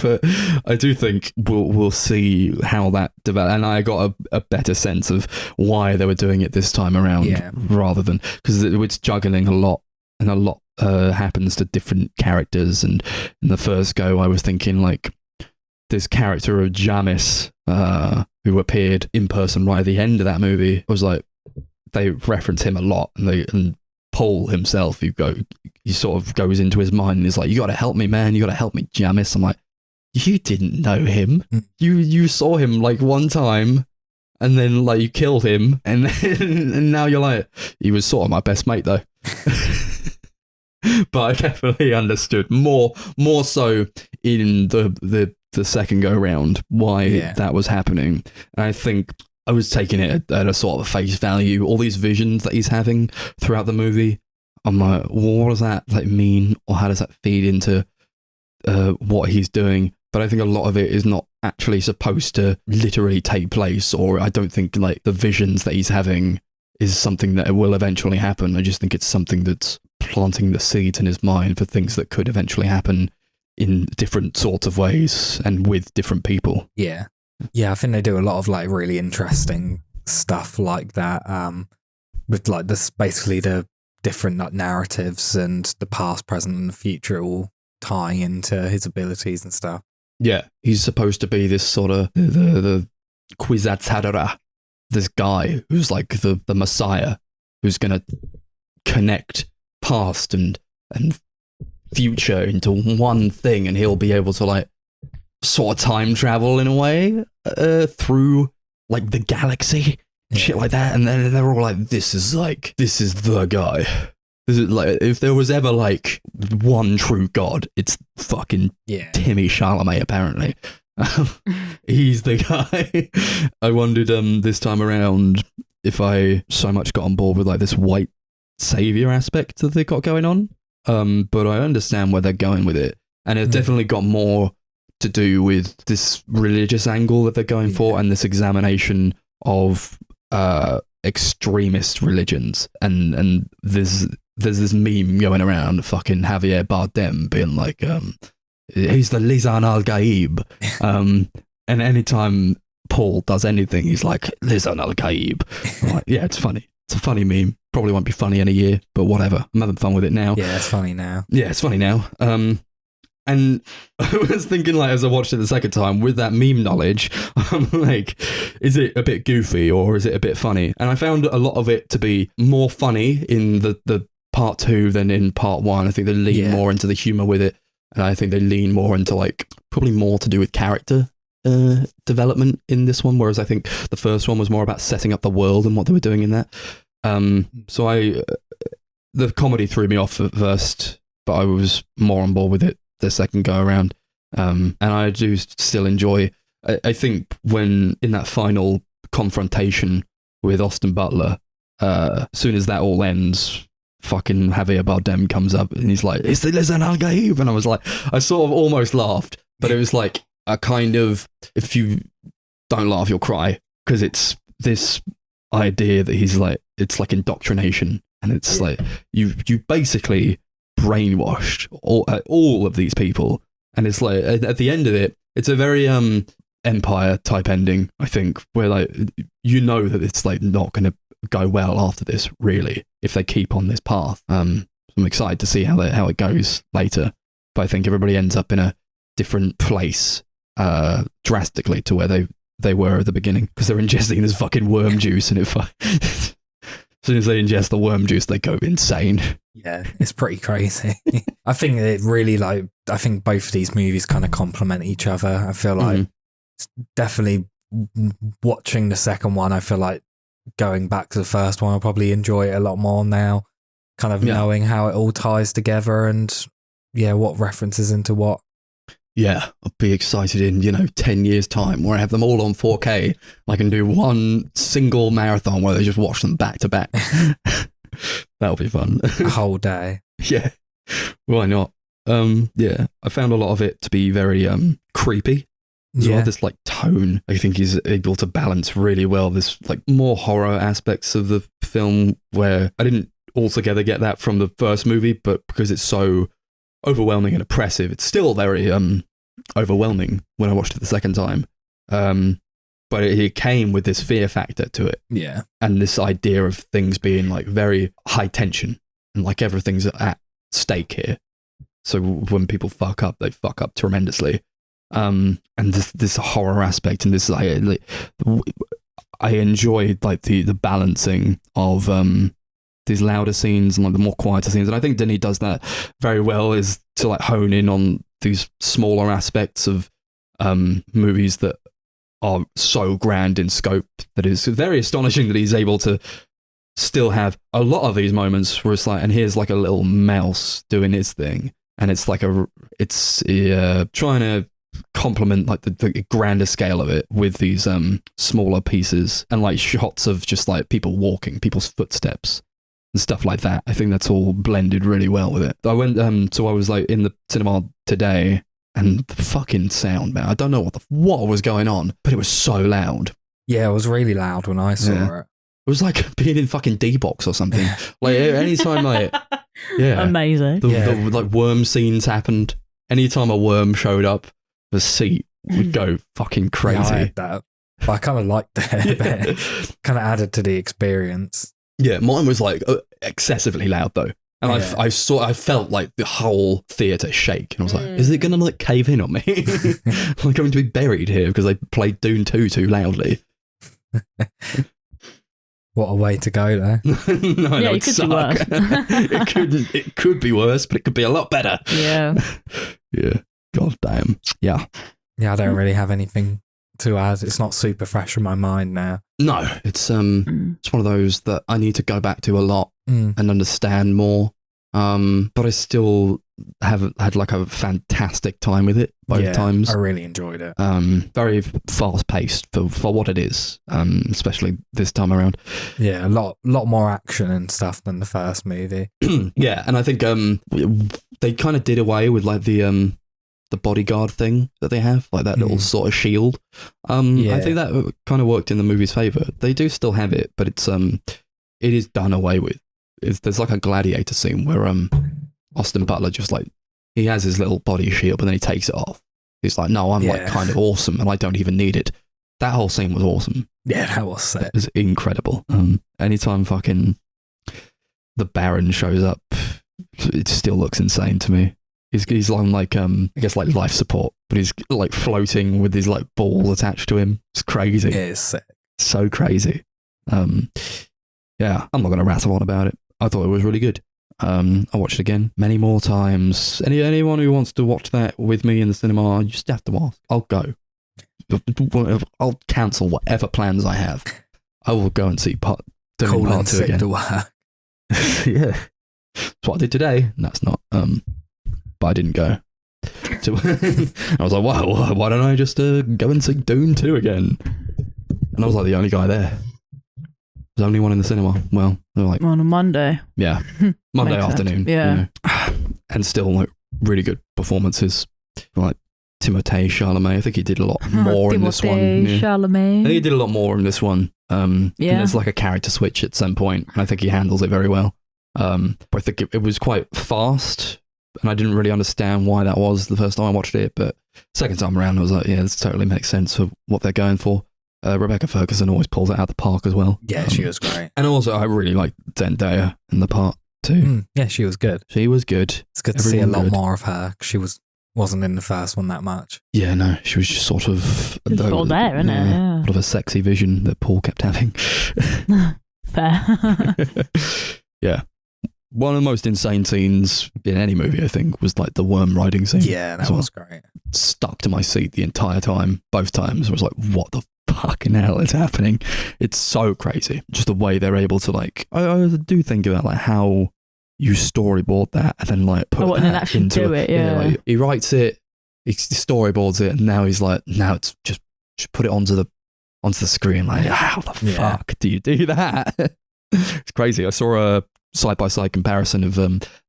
A: But I do think we'll see how that develops, and I got a better sense of why they were doing it this time around, rather than because it's juggling a lot, and a lot happens to different characters. And in the first go, I was thinking like this character of Jamis, who appeared in person right at the end of that movie. I was like, they reference him a lot, and Paul himself, he sort of goes into his mind and is like, you got to help me, man. You got to help me, Jamis. I'm like, you didn't know him. You saw him like one time and then like you killed him. And now you're like, he was sort of my best mate though. But I definitely understood more so in the second go round why that was happening. And I think I was taking it at a sort of face value. All these visions that he's having throughout the movie, I'm like, well, what does that like mean, or how does that feed into what he's doing? But I think a lot of it is not actually supposed to literally take place, or I don't think like the visions that he's having is something that will eventually happen. I just think it's something that's planting the seeds in his mind for things that could eventually happen in different sorts of ways and with different people.
C: Yeah. Yeah, I think they do a lot of like really interesting stuff like that, with like this basically the different like, narratives and the past, present, and the future all tying into his abilities and stuff.
A: Yeah, he's supposed to be this sort of the Kwisatz this guy who's like the messiah who's going to connect past and future into one thing, and he'll be able to like sort of time travel in a way through like the galaxy, shit like that. And then they're all like, this is the guy. This is like, if there was ever like one true god, it's fucking Timmy Chalamet, apparently. He's the guy. I wondered this time around if I so much got on board with like this white savior aspect that they got going on. But I understand where they're going with it. And it's definitely got more to do with this religious angle that they're going for, and this examination of extremist religions. And there's this meme going around, fucking Javier Bardem being like, he's the Lisan al-Gaib. And anytime Paul does anything, he's like, Lisan al-Gaib. I'm like, yeah, it's funny. It's a funny meme. Probably won't be funny in a year, but whatever. I'm having fun with it now.
C: Yeah, it's funny now.
A: Yeah, it's funny now. And I was thinking, like, as I watched it the second time, with that meme knowledge, I'm like, is it a bit goofy or is it a bit funny? And I found a lot of it to be more funny in the part 2 than in part 1. I think they lean more into the humor with it. And I think they lean more into, like, probably more to do with character development in this one. Whereas I think the first one was more about setting up the world and what they were doing in that. So the comedy threw me off at first, but I was more on board with it the second go around. And I do still enjoy, I think when in that final confrontation with Austin Butler, as soon as that all ends, fucking Javier Bardem comes up and he's like, it's the Lisan al-Gaib. And I was like, I sort of almost laughed, but it was like a kind of, if you don't laugh, you'll cry, because it's this idea that he's like, it's like indoctrination, and it's like you basically brainwashed all of these people, and it's like at the end of it, it's a very Empire type ending, I think, where like you know that it's like not going to go well after this, really, if they keep on this path. I'm excited to see how it goes later, but I think everybody ends up in a different place drastically to where they were at the beginning, because they're ingesting this fucking worm juice, and as soon as they ingest the worm juice, they go insane.
C: Yeah, it's pretty crazy. I think it really I think both of these movies kind of complement each other. I feel like it's definitely watching the second one, I feel like going back to the first one, I'll probably enjoy it a lot more now, kind of knowing how it all ties together and what references into what.
A: Yeah, I'll be excited in, 10 years' time where I have them all on 4K. I can do one single marathon where they just watch them back to back. That'll be fun.
C: A whole day.
A: Yeah, why not? I found a lot of it to be very creepy. As well, this like tone, I think he's able to balance really well. This like more horror aspects of the film, where I didn't altogether get that from the first movie, but because it's so overwhelming and oppressive, it's still very overwhelming when I watched it the second time. But it came with this fear factor to it.
C: Yeah. And
A: this idea of things being like very high tension and like everything's at stake here. So when people fuck up, they fuck up tremendously. And this horror aspect, and this I enjoyed like the balancing of these louder scenes and like the more quieter scenes, and I think Denis does that very well, is to like hone in on these smaller aspects of movies that are so grand in scope that it's very astonishing that he's able to still have a lot of these moments where it's like, and here's like a little mouse doing his thing, and it's like it's trying to complement like the grander scale of it with these smaller pieces and like shots of just like people walking, people's footsteps and stuff like that. I think that's all blended really well with it. I went so I was like in the cinema today, and the fucking sound, man, I don't know what was going on, but it was so loud.
C: Yeah, it was really loud when I saw it.
A: was like being in fucking D-Box or something. Like anytime like
B: Amazing.
A: the like worm scenes happened. Anytime a worm showed up, the seat would go fucking crazy.
C: Yeah, I had that. But I kind of liked that. Kind of added to the experience.
A: Yeah, mine was like excessively loud though. And I felt like the whole theatre shake. And I was like, is it going to like cave in on me? Am I going to be buried here because they played Dune 2 too loudly?
C: What a way to go there.
A: No,
B: it could be worse.
A: It could be worse, but it could be a lot better.
B: Yeah.
A: Yeah. God damn. Yeah.
C: Yeah, I don't really have anything to add. It's not super fresh in my mind now.
A: No, it's one of those that I need to go back to a lot and understand more. But I still have had like a fantastic time with it both times.
C: I really enjoyed it.
A: Very fast paced for what it is, especially this time around.
C: Yeah, a lot more action and stuff than the first movie.
A: Yeah, and I think they kind of did away with like the bodyguard thing that they have, like that little sort of shield. I think that kind of worked in the movie's favor. They do still have it, but it is done away with. There's like a gladiator scene where Austin Butler just like, he has his little body shield, but then he takes it off. He's like, no, I'm like kind of awesome and I don't even need it. That whole scene was awesome.
C: Yeah, that was sick.
A: It was incredible. Anytime fucking the Baron shows up, it still looks insane to me. He's on like I guess like life support, but he's like floating with his like ball attached to him. It's crazy.
C: It is sick.
A: So crazy. Yeah, I'm not gonna rattle on about it. I thought it was really good. I watched it again many more times. Anyone who wants to watch that with me in the cinema, you just have to ask. I'll go. I'll cancel whatever plans I have. I will go and see Dune Part 2 again.
C: To work.
A: Yeah, that's what I did today. And that's not. But I didn't go. I was like, wow, why don't I just go and see Dune 2 again? And I was like the only guy there. There's only one in the cinema. Well, they were like
B: on a Monday.
A: Yeah, Monday afternoon.
B: Yeah,
A: you know. And still like really good performances. Like Timothée Chalamet. I think he did a lot more in this one.
B: Chalamet.
A: I think he did a lot more in this one. And there's like a character switch at some point, and I think he handles it very well. But I think it was quite fast, and I didn't really understand why that was the first time I watched it. But second time around, I was like, yeah, this totally makes sense for what they're going for. Rebecca Ferguson always pulls it out of the park as well.
C: Yeah, she was great.
A: And also, I really liked Zendaya in the part too.
C: Yeah, she was good.
A: She was good.
C: It's good to see a lot more of her. She wasn't in the first one that much.
A: Yeah, no, she was just sort of
B: all there, isn't it? Yeah.
A: Sort of a sexy vision that Paul kept having.
B: Fair.
A: Yeah. One of the most insane scenes in any movie, I think, was like the worm riding scene.
C: Yeah, that was great.
A: Stuck to my seat the entire time, both times. I was like, what the fucking hell is happening? It's so crazy. Just the way they're able to like, I do think about like how you storyboard that and then like put that
B: and then actually
A: into
B: do it. Yeah,
A: like, he writes it, he storyboards it, and now he's like, now it's just put it onto the screen. Like, how the fuck do you do that? It's crazy. I saw a side-by-side comparison of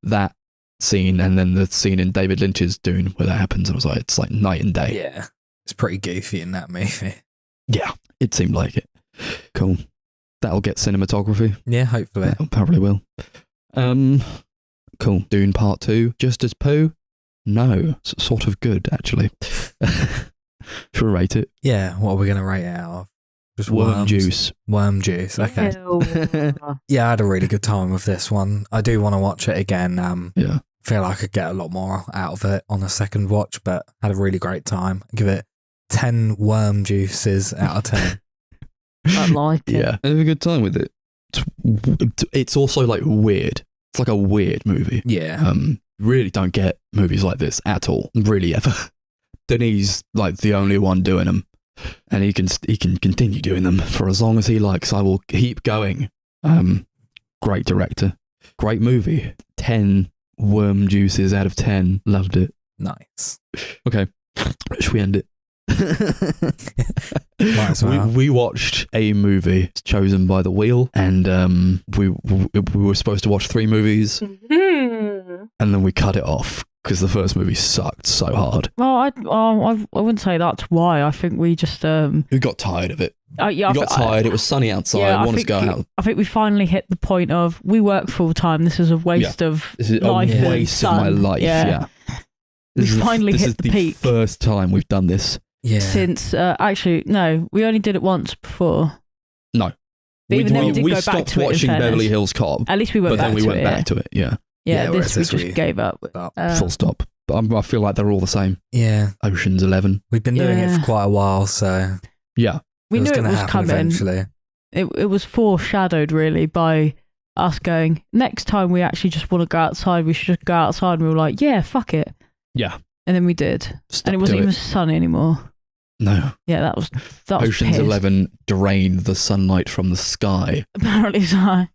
A: that scene and then the scene in David Lynch's Dune where that happens, and I was like, it's like night and day.
C: Yeah, it's pretty goofy in that movie.
A: Yeah, it seemed like it. Cool. That'll get cinematography.
C: Yeah, hopefully.
A: That probably will. Cool. Dune Part 2, just as poo? No, it's sort of good, actually. Should we rate it?
C: Yeah, what are we going to rate it out of? Just
A: worm juice.
C: Worm juice, okay. Yeah, I had a really good time with this one. I do want to watch it again.
A: Yeah.
C: Feel like I could get a lot more out of it on a second watch, but had a really great time. Give it 10 worm juices out of 10.
B: I like it.
A: Yeah, I have a good time with it. It's also like weird. It's like a weird movie.
C: Yeah.
A: Really don't get movies like this at all. Really ever. Denis like the only one doing them, and he can continue doing them for as long as he likes. I will keep going. Great director, great movie. 10 worm juices out of 10. Loved it.
C: Nice.
A: Okay, should we end it?
C: Might as well.
A: We watched a movie chosen by the wheel, and we were supposed to watch 3 movies, and then we cut it off because the first movie sucked so hard.
B: Well, I wouldn't say that's why. I think we just
A: we got tired of it.
B: Yeah,
A: You got tired. It was sunny outside.
B: Yeah,
A: I wanted to go out.
B: I think we finally hit the point of we work full time. This is a waste of
A: This is
B: life.
A: a waste of my life. Yeah.
B: We finally hit the peak.
A: This is the first time we've done this.
C: Yeah.
B: Since actually, no, we only did it once before.
A: No.
B: But even then, we did go back
A: stopped
B: to it.
A: watching
B: In
A: Beverly Hills Cop.
B: At least we went
A: but
B: back
A: then we
B: to
A: went
B: it.
A: back to it. Yeah.
B: Yeah,
C: whereas
B: this we just gave up.
A: Full stop. But I feel like they're all the same.
C: Yeah.
A: Ocean's 11.
C: We've been doing it for quite a while, so
A: Yeah.
B: We knew it was coming.
C: Eventually.
B: It was foreshadowed really by us going, next time we actually just want to go outside, we should just go outside. And we were like, yeah, fuck it.
A: Yeah.
B: And then we did. And it wasn't even sunny anymore.
A: No.
B: Yeah, that was
A: Ocean's
B: pissed.
A: 11 drained the sunlight from the sky.
B: Apparently so. I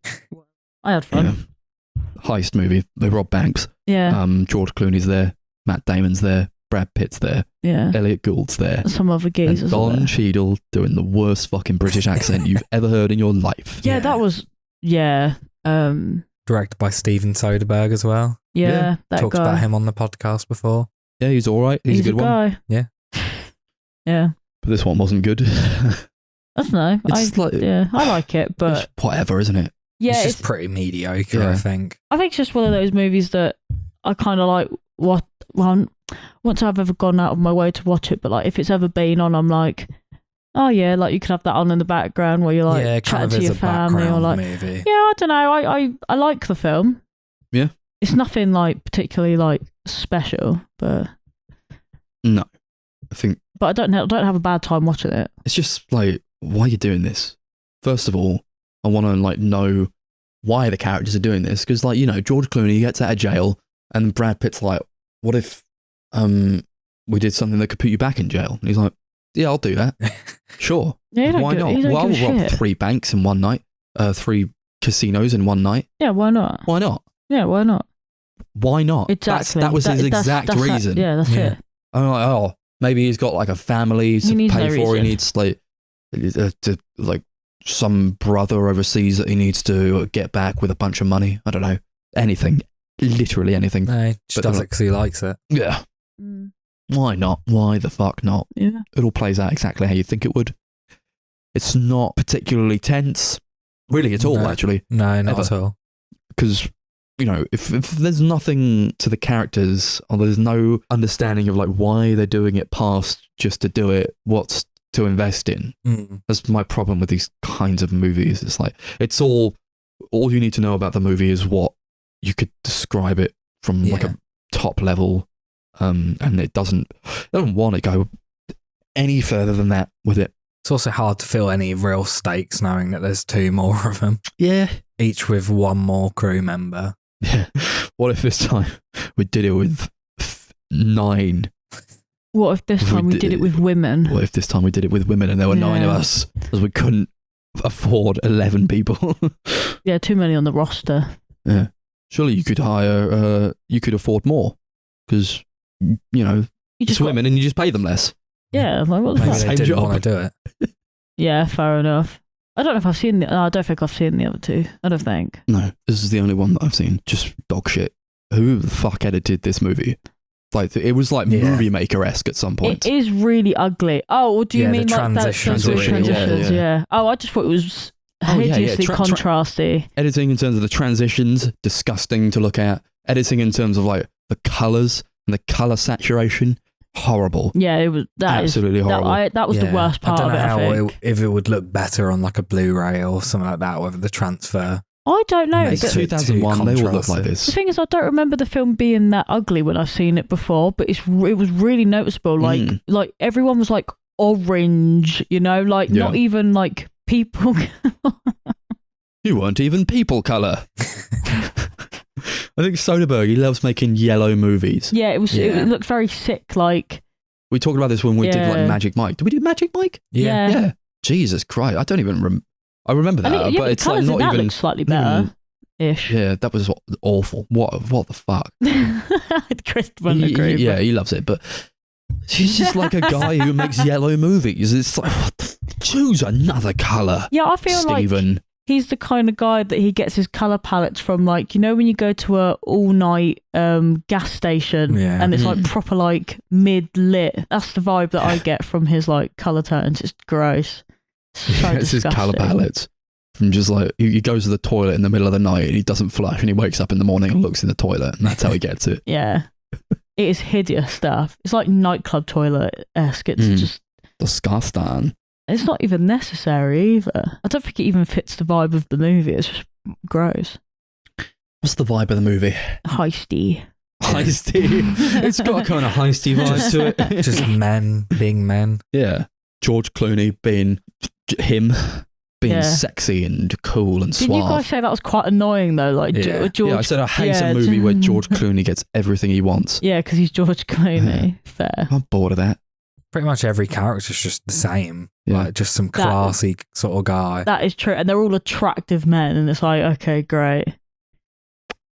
B: had fun.
A: Yeah. Heist movie. They rob banks.
B: Yeah.
A: George Clooney's there. Matt Damon's there. Brad Pitt's there.
B: Yeah.
A: Elliot Gould's there.
B: Some other geezers.
A: And Don Cheadle doing the worst fucking British accent you've ever heard in your life.
B: Yeah, that was. Yeah.
C: Directed by Steven Soderbergh as well.
B: Yeah, that
C: Talked
B: guy.
C: about him on the podcast before.
A: Yeah, he's all right. He's a good
B: guy.
A: one.
C: Yeah.
B: Yeah.
A: But this one wasn't good.
B: That's no.
A: It's
B: I like it, but
A: it's whatever, isn't it?
B: yeah,
C: it's just pretty mediocre,
A: Yeah.
C: I think.
B: I think it's just one of those movies that I kind of like. Once I've ever gone out of my way to watch it, but like if it's ever been on, I'm like, oh yeah, like you can have that on in the background where you're like
C: kind
B: chatting
C: of
B: to
C: as
B: your
C: a
B: family or
C: background
B: like,
C: movie.
B: yeah, I don't know. I like the film.
A: Yeah.
B: It's nothing like particularly like special, but
A: No. I think
B: I don't have a bad time watching it.
A: it's just like, why are you doing this? First of all, I want to like know why the characters are doing this. Because like, you know, George Clooney gets out of jail and Brad Pitt's like, what if we did something that could put you back in jail? And he's like, yeah, I'll do that. Sure.
B: Yeah,
A: Why not? Well, I'll rob 3 banks in one night, 3 casinos in one night.
B: Yeah, why not?
A: Why not?
B: Yeah, why not?
A: Why not?
B: Exactly.
A: That was his exact reason.
B: That's it.
A: I'm like, oh, maybe he's got like a family to
B: needs
A: pay
B: no
A: for.
B: reason.
A: He needs like some brother overseas that he needs to get back with a bunch of money. I don't know. Anything. Literally anything.
C: No, he just does it because he likes it.
A: Yeah.
B: Mm.
A: Why not? Why the fuck not?
B: Yeah.
A: It all plays out exactly how you think it would. It's not particularly tense, really, at all,
C: No.
A: actually.
C: No, not
A: Ever.
C: at all.
A: Because, you know, if there's nothing to the characters or there's no understanding of like why they're doing it past just to do it, what's to invest in?
C: Mm.
A: That's my problem with these kinds of movies. It's like, it's all you need to know about the movie is what you could describe it from like a top level. And it doesn't want to go any further than that with it.
C: It's also hard to feel any real stakes knowing that there's 2 more of them,
A: Yeah.
C: each with 1 more crew member.
A: Yeah. What if this time we did it with 9?
B: What if this time we did it with women?
A: What if this time we did it with women and there were 9 of us because we couldn't afford 11 people?
B: Yeah, too many on the roster.
A: Yeah. Surely you could hire, you could afford more because, you know,
B: You
A: it's
B: just got-
A: women and you just pay them less.
B: Yeah, like what the
C: Maybe
B: fuck?
C: they
A: Same
C: didn't
A: job.
C: want to do it.
B: Yeah, fair enough. I don't know if I've seen I don't think I've seen the other 2. I don't think.
A: No, this is the only one that I've seen. Just dog shit. Who the fuck edited this movie? Like, it was like Movie Maker-esque at some point.
B: It is really ugly. Oh, well, do you
C: Yeah,
B: mean
C: the
B: like that?
C: transitions
B: those
C: are really
B: transitions,
A: weird.
B: yeah. Oh, I just thought it was hideously contrasty.
A: Editing in terms of the transitions, disgusting to look at. Editing in terms of like the colours and the colour saturation, horrible.
B: Yeah, it was
A: Absolutely horrible.
B: That was the worst part
C: I don't
B: of
C: know
B: it.
C: how
B: I think.
C: if it would look better on like a Blu-ray or something like that, whether the transfer.
B: I don't know.
C: Makes
B: but
C: it
A: 2001, they all look like
C: contrasty.
A: this.
B: the thing is, I don't remember the film being that ugly when I've seen it before, but it was really noticeable. Like everyone was like orange, you know, like not even like people.
A: You weren't even people colour. I think Soderbergh, he loves making yellow movies.
B: Yeah, it looked very sick. Like
A: We talked about this when we did like Magic Mike. Did we do Magic Mike?
B: yeah.
A: Yeah. Jesus Christ. I don't even I remember that,
B: I think,
A: but
B: the
A: it's like
B: colours in
A: not
B: that
A: even...
B: look slightly better ish.
A: Yeah, that was awful. What the fuck?
B: Chris wouldn't agree.
A: Yeah, he loves it, but he's just like a guy who makes yellow movies. It's like, choose another colour.
B: Yeah, I feel
A: Stephen.
B: like he's the kind of guy that he gets his colour palettes from, like, you know, when you go to a all-night gas station and it's like proper like mid-lit. That's the vibe that I get from his like colour tones. It's gross. So
A: It's his colour
B: disgusting.
A: palette. From just like, he goes to the toilet in the middle of the night and he doesn't flush and he wakes up in the morning and looks in the toilet and that's how he gets it.
B: Yeah. It is hideous stuff. It's like nightclub toilet-esque. It's just...
A: Disgusting.
B: It's not even necessary either. I don't think it even fits the vibe of the movie. It's just gross.
A: What's the vibe of the movie?
B: Heisty.
A: Heisty. It's got a kind of heisty vibe to it.
C: Just men being men.
A: Yeah. George Clooney being him, being
B: Yeah.
A: sexy and cool and suave.
B: Didn't you guys say that was quite annoying though? Like
C: Yeah.
B: George.
A: Yeah, I said I hate
B: yeah,
A: a movie where George Clooney gets everything he wants.
B: Yeah, because he's George Clooney. Fair.
A: I'm bored of that.
C: Pretty much every character's just the same.
A: Yeah.
C: Like just some classy sort of guy.
B: That is true, and they're all attractive men, and it's like, okay, great.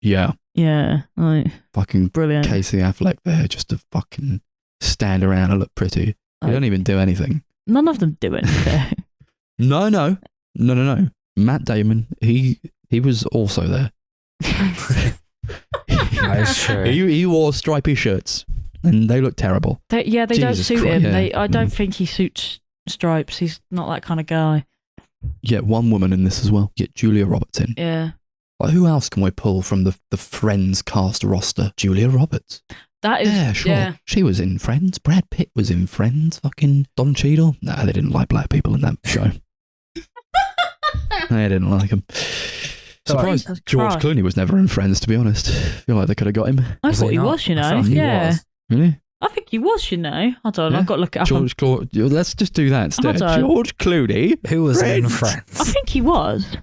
A: Yeah.
B: Yeah, like
A: Fucking
B: brilliant.
A: Casey Affleck there just to fucking stand around and look pretty. They don't even do anything.
B: None of them do anything.
A: No. Matt Damon, he was also there.
C: That is true.
A: He wore stripy shirts and they look terrible.
B: They don't
A: Jesus
B: suit
A: Christ,
B: him.
A: yeah.
B: I don't think he suits stripes. He's not that kind of guy.
A: Get one woman in this as well. Get Julia Roberts in.
B: Yeah,
A: Like, who else can we pull from the Friends cast roster? Julia Roberts.
B: that is.
A: Yeah, sure.
B: Yeah.
A: She was in Friends. Brad Pitt was in Friends. Fucking Don Cheadle. Nah, they didn't like black people in that show. They didn't like him. Surprised
B: Jesus
A: George
B: Christ.
A: Clooney was never in Friends, to be honest. I feel like they could have got him.
B: I
C: Was
B: thought
C: he
B: he
C: not?
B: was, you
C: I
B: know.
C: thought he
B: Yeah,
C: was.
A: Really?
B: I think he was, you know. Hold on,
A: Yeah.
B: I've got to look it up.
A: George Clooney. Let's just do that instead.
B: Hold on.
A: George Clooney.
C: Who was in
A: Friends.
C: Friends?
B: I think he was.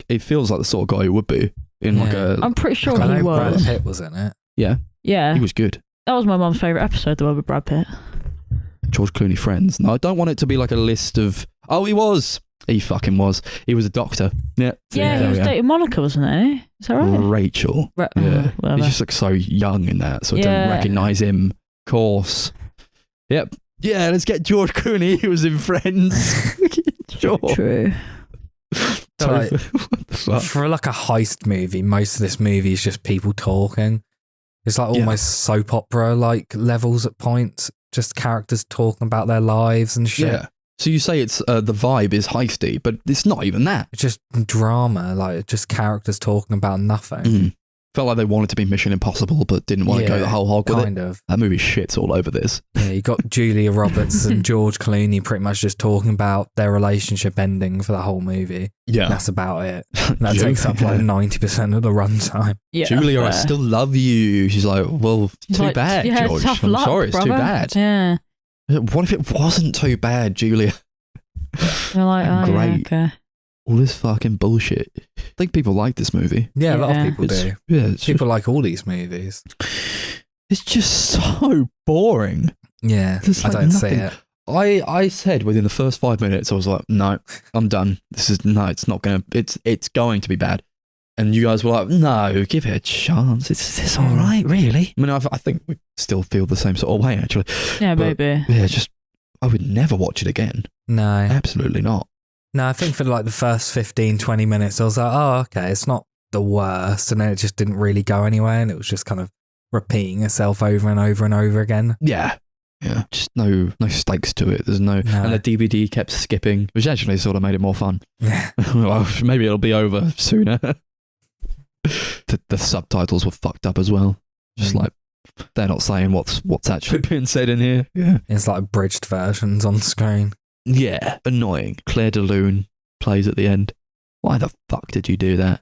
A: He feels like the sort of guy who would be in like
C: Yeah.
A: a.
B: I'm pretty sure
C: I
B: he
C: know Brad
B: was.
C: Pitt was in it.
A: Yeah,
B: Yeah,
A: he was good.
B: that was my mum's favourite episode, the one with Brad Pitt.
A: George Clooney Friends. No, I don't want it to be like a list of. Oh, he was. He fucking was. He was a doctor. Yeah.
B: Yeah,
A: there
B: he was
A: we go.
B: dating Monica, wasn't he? Is that right?
A: Rachel.
B: Yeah.
A: Yeah. He
B: Whatever.
A: just looks so young in that, so I
B: Yeah.
A: don't recognise him. Of course. Yep. Yeah, let's get George Clooney. He was in Friends. Sure.
B: True.
C: Like,
A: What the fuck?
C: for like a heist movie, most of this movie is just people talking. It's like
A: Yeah.
C: almost soap opera like levels at points. Just characters talking about their lives and shit.
A: Yeah. So you say it's the vibe is heisty, but it's not even that.
C: It's just drama, like just characters talking about nothing.
A: Mm. Felt like they wanted to be Mission Impossible, but didn't want to go the whole hog with it.
C: Kind of.
A: That movie shits all over this.
C: Yeah, you got Julia Roberts and George Clooney pretty much just talking about their relationship ending for the whole movie.
A: Yeah.
C: That's about it. That takes up like 90% of the runtime.
B: Yeah.
A: Julia, I
B: fair.
A: still love you. She's like, well,
B: He's
A: too
B: like,
A: bad,
B: yeah,
A: George.
B: tough
A: I'm
B: luck,
A: sorry, it's too
B: brother.
A: bad.
B: Yeah.
A: What if it wasn't too bad, Julia?
B: You're like, oh,
A: Great.
B: yeah, okay.
A: All this fucking bullshit. I think people like this movie.
C: Yeah, a lot
B: Yeah.
C: of people do.
A: It's
C: People like all these movies.
A: it's just so boring.
C: Yeah,
A: There's
C: I
A: like
C: don't see
A: nothing.
C: it.
A: I said within the first 5 minutes, I was like, no, I'm done. It's not gonna. It's going to be bad. And you guys were like, no, give it a chance. It's all right, really. I mean, I think we still feel the same sort of way, actually.
B: Yeah,
A: But-
B: maybe.
A: Yeah, just I would never watch it again.
C: No.
A: Absolutely not.
C: No, I think for like the first 15, 20 minutes, I was like, oh, okay, it's not the worst. And then it just didn't really go anywhere. And it was just kind of repeating itself over and over and over again.
A: Yeah. Yeah. Just no stakes to it. There's no. And the DVD kept skipping, which actually sort of made it more fun.
C: Yeah.
A: Well, maybe it'll be over sooner. The subtitles were fucked up as well. Just like they're not saying what's actually being said in here. Yeah.
C: It's like abridged versions on screen.
A: Yeah. Annoying. Claire de Lune plays at the end. Why the fuck did you do that?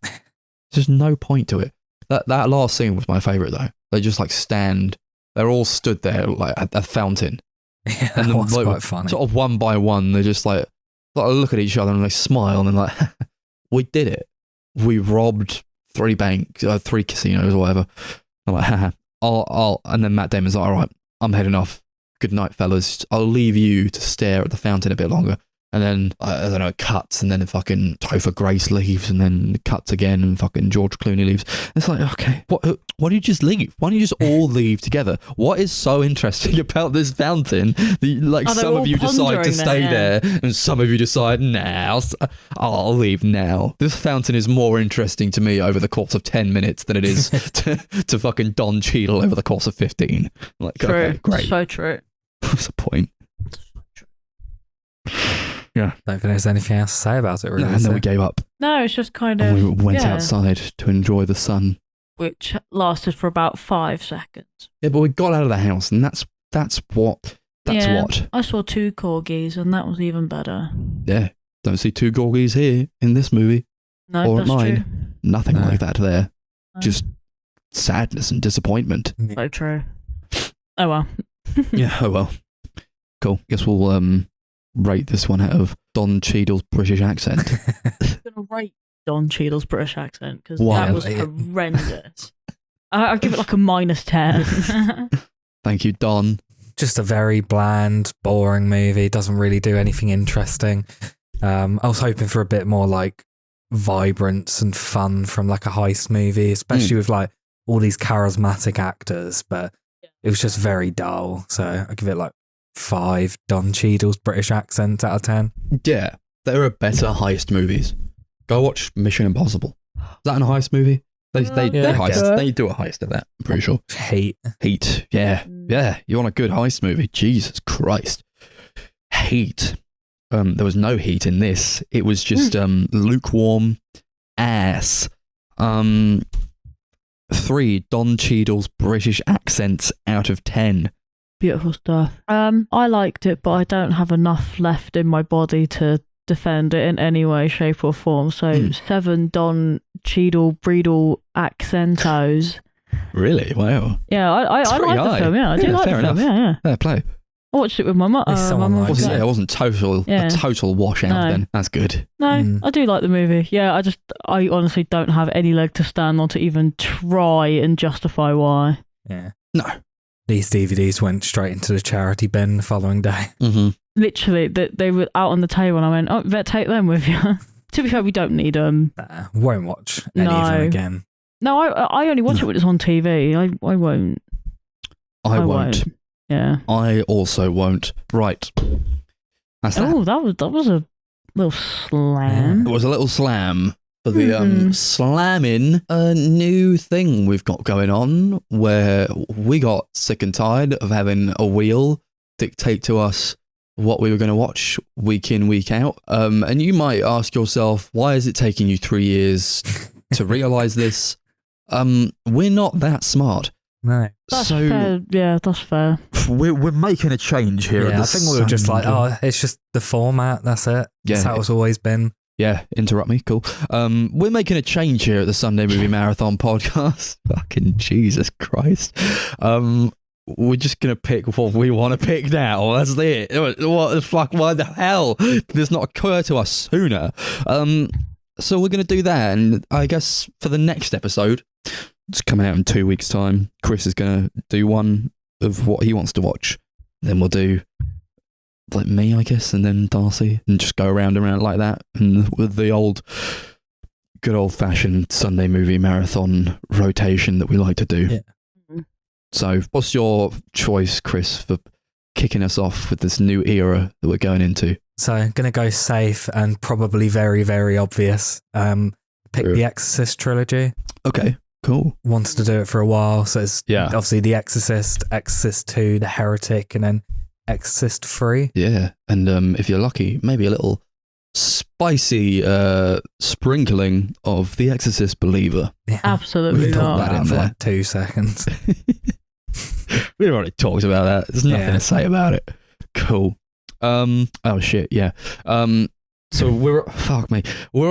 A: There's no point to it. That last scene was my favourite though. They just like stand. They're all stood there like at a fountain.
C: Yeah,
A: And
C: that
A: then,
C: was
A: like,
C: quite funny.
A: Sort of one by one, they just like look at each other and they smile and then like, we did it. We robbed 3 casinos or whatever. I'm like, haha. And then Matt Damon's like, all right, I'm heading off. Good night, fellas. I'll leave you to stare at the fountain a bit longer. And then, I don't know, it cuts, and then fucking Topher Grace leaves, and then it cuts again, and fucking George Clooney leaves. It's like, okay, why don't you just leave? Why don't you just all leave together? What is so interesting about this fountain that, like,
B: Are they
A: some of
B: all
A: you decide to
B: pondering
A: stay
B: there?
A: there, and some of you decide, nah, I'll leave now. This fountain is more interesting to me over the course of 10 minutes than it is to fucking Don Cheadle over the course of 15. Like,
B: True.
A: okay, great.
B: So true.
A: What's the point? Yeah.
C: Don't think there's anything else to say about it, really.
A: And then we gave up.
B: No, it's just kind of.
A: And we went
B: yeah,
A: outside to enjoy the sun.
B: which lasted for about 5 seconds.
A: Yeah, but we got out of the house, and that's what.
B: I saw 2 corgis, and that was even better.
A: Yeah. Don't see 2 corgis here in this movie.
B: No,
A: Or at
B: that's
A: mine.
B: true.
A: Nothing
C: No.
A: like that there.
B: No.
A: Just sadness and disappointment.
B: So true. Oh well.
A: Yeah, oh well. Cool. Guess we'll rate this one out of Don Cheadle's British accent.
B: I'm gonna rate Don Cheadle's British accent because
A: Why?
B: that was horrendous. I give it like a -10.
A: Thank you, Don.
C: Just a very bland, boring movie. Doesn't really do anything interesting. I was hoping for a bit more like vibrance and fun from like a heist movie, especially with like all these charismatic actors, but it was just very dull. So I give it like 5 Don Cheadle's British accent out of 10.
A: Yeah, there are better heist movies. Go watch Mission Impossible. Is that a heist movie? They heist. They do a heist of that, I'm pretty sure.
C: Heat.
A: Yeah. Yeah, you want a good heist movie? Jesus Christ. Heat. There was no heat in this. It was just lukewarm ass. 3 Don Cheadle's British accents out of 10.
B: Beautiful stuff. I liked it, but I don't have enough left in my body to defend it in any way, shape, or form. So 7 Don Cheadle Breedle accentos.
A: Really? Wow.
B: Yeah, I like the film. Yeah, I do like the film.
A: enough.
B: Yeah.
A: Fair play.
B: I watched it with my mum.
C: someone
B: my
C: likes
B: mum.
A: It wasn't a total washout
B: No.
A: then. That's good.
B: No, I do like the movie. Yeah, I honestly don't have any leg to stand on to even try and justify why.
C: Yeah.
A: No.
C: These DVDs went straight into the charity bin the following day.
A: Mm-hmm.
B: Literally, they were out on the table and I went, oh, better take them with you. To be fair, we don't need them.
C: Won't watch any of them again.
B: No, I only watch it when it's on TV. I won't.
A: I won't.
B: Yeah.
A: I also won't. Right. That's that.
B: Oh, that was a little slam.
A: It was a little slam for the slamming a new thing we've got going on where we got sick and tired of having a wheel dictate to us what we were going to watch week in, week out. And you might ask yourself, why is it taking you 3 years to realize this? We're not that smart.
C: No.
B: That's fair. Yeah, that's fair.
A: We're making a change here.
C: Yeah, I think we were just like, it's just the format. That's it. That's how it's always been.
A: Yeah, interrupt me. Cool. We're making a change here at the Sunday Movie Marathon podcast. Fucking Jesus Christ. We're just going to pick what we want to pick now. That's it. What the fuck? Why the hell did this not occur to us sooner? So we're going to do that. And I guess for the next episode, it's coming out in 2 weeks' time, Chris is going to do one of what he wants to watch. Then we'll do like me, I guess, and then Darcy, and just go around and around like that. And with the good old-fashioned Sunday Movie Marathon rotation that we like to do.
C: Yeah.
A: So what's your choice, Chris, for kicking us off with this new era that we're going into?
C: So I'm going to go safe and probably very, very obvious. Pick the Exorcist trilogy.
A: Okay, cool.
C: Wanted to do it for a while. So it's obviously The Exorcist, Exorcist 2, The Heretic, and then Exorcist 3.
A: Yeah, and if you're lucky, maybe a little spicy sprinkling of The Exorcist Believer.
C: Yeah.
B: Absolutely
A: Put
B: not.
A: that in
C: For
A: there.
C: like 2 seconds.
A: We've already talked about that. There's nothing to say about it. Cool. Oh shit, yeah. So we're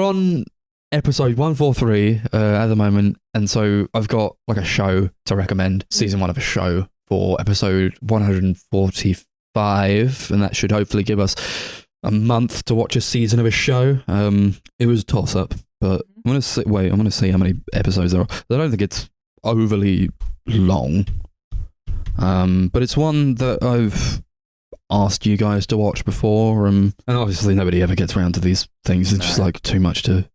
A: on episode 143 at the moment, and so I've got like a show to recommend, season 1 of a show for episode 145, and that should hopefully give us a month to watch a season of a show. It was a toss up, but I'm gonna see how many episodes there are. I don't think it's overly long, but it's one that I've asked you guys to watch before, and obviously nobody ever gets around to these things. It's just like too much to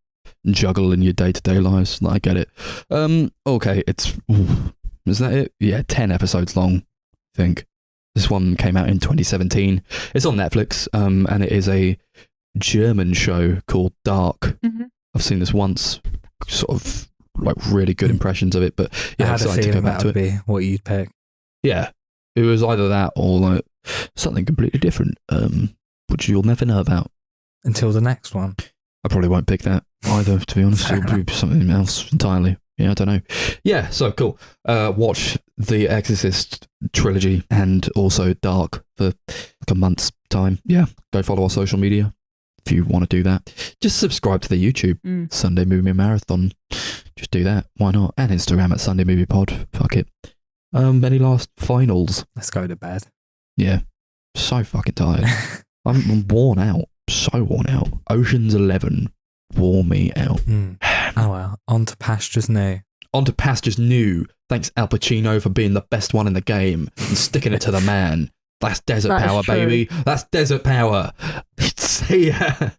A: juggle in your day-to-day lives. I get it. Okay, is that it? Yeah, 10 episodes long, I think. This one came out in 2017. It's on Netflix, and it is a German show called Dark.
B: Mm-hmm.
A: I've seen this once, sort of like really good impressions of it, but yeah,
C: I had a feeling that would be what you'd pick.
A: Yeah, it was either that or like something completely different, which you'll never know about.
C: until the next one.
A: I probably won't pick that either, to be honest. It'll be something else entirely. Yeah, I don't know. Yeah, so cool. Watch the Exorcist trilogy and also Dark for like a month's time. Yeah, go follow our social media if you want to do that. Just subscribe to the YouTube Sunday Movie Marathon. Just do that. Why not? And Instagram at Sunday Movie Pod. Fuck it. Any last finals?
C: Let's go to bed.
A: Yeah, so fucking tired. I'm worn out. So worn out. Ocean's 11 wore me out.
C: Oh well, on to pastures new.
A: On to pastures new. Thanks Al Pacino for being the best one in the game and sticking it to the man. That's desert power, baby. That's desert power. See ya.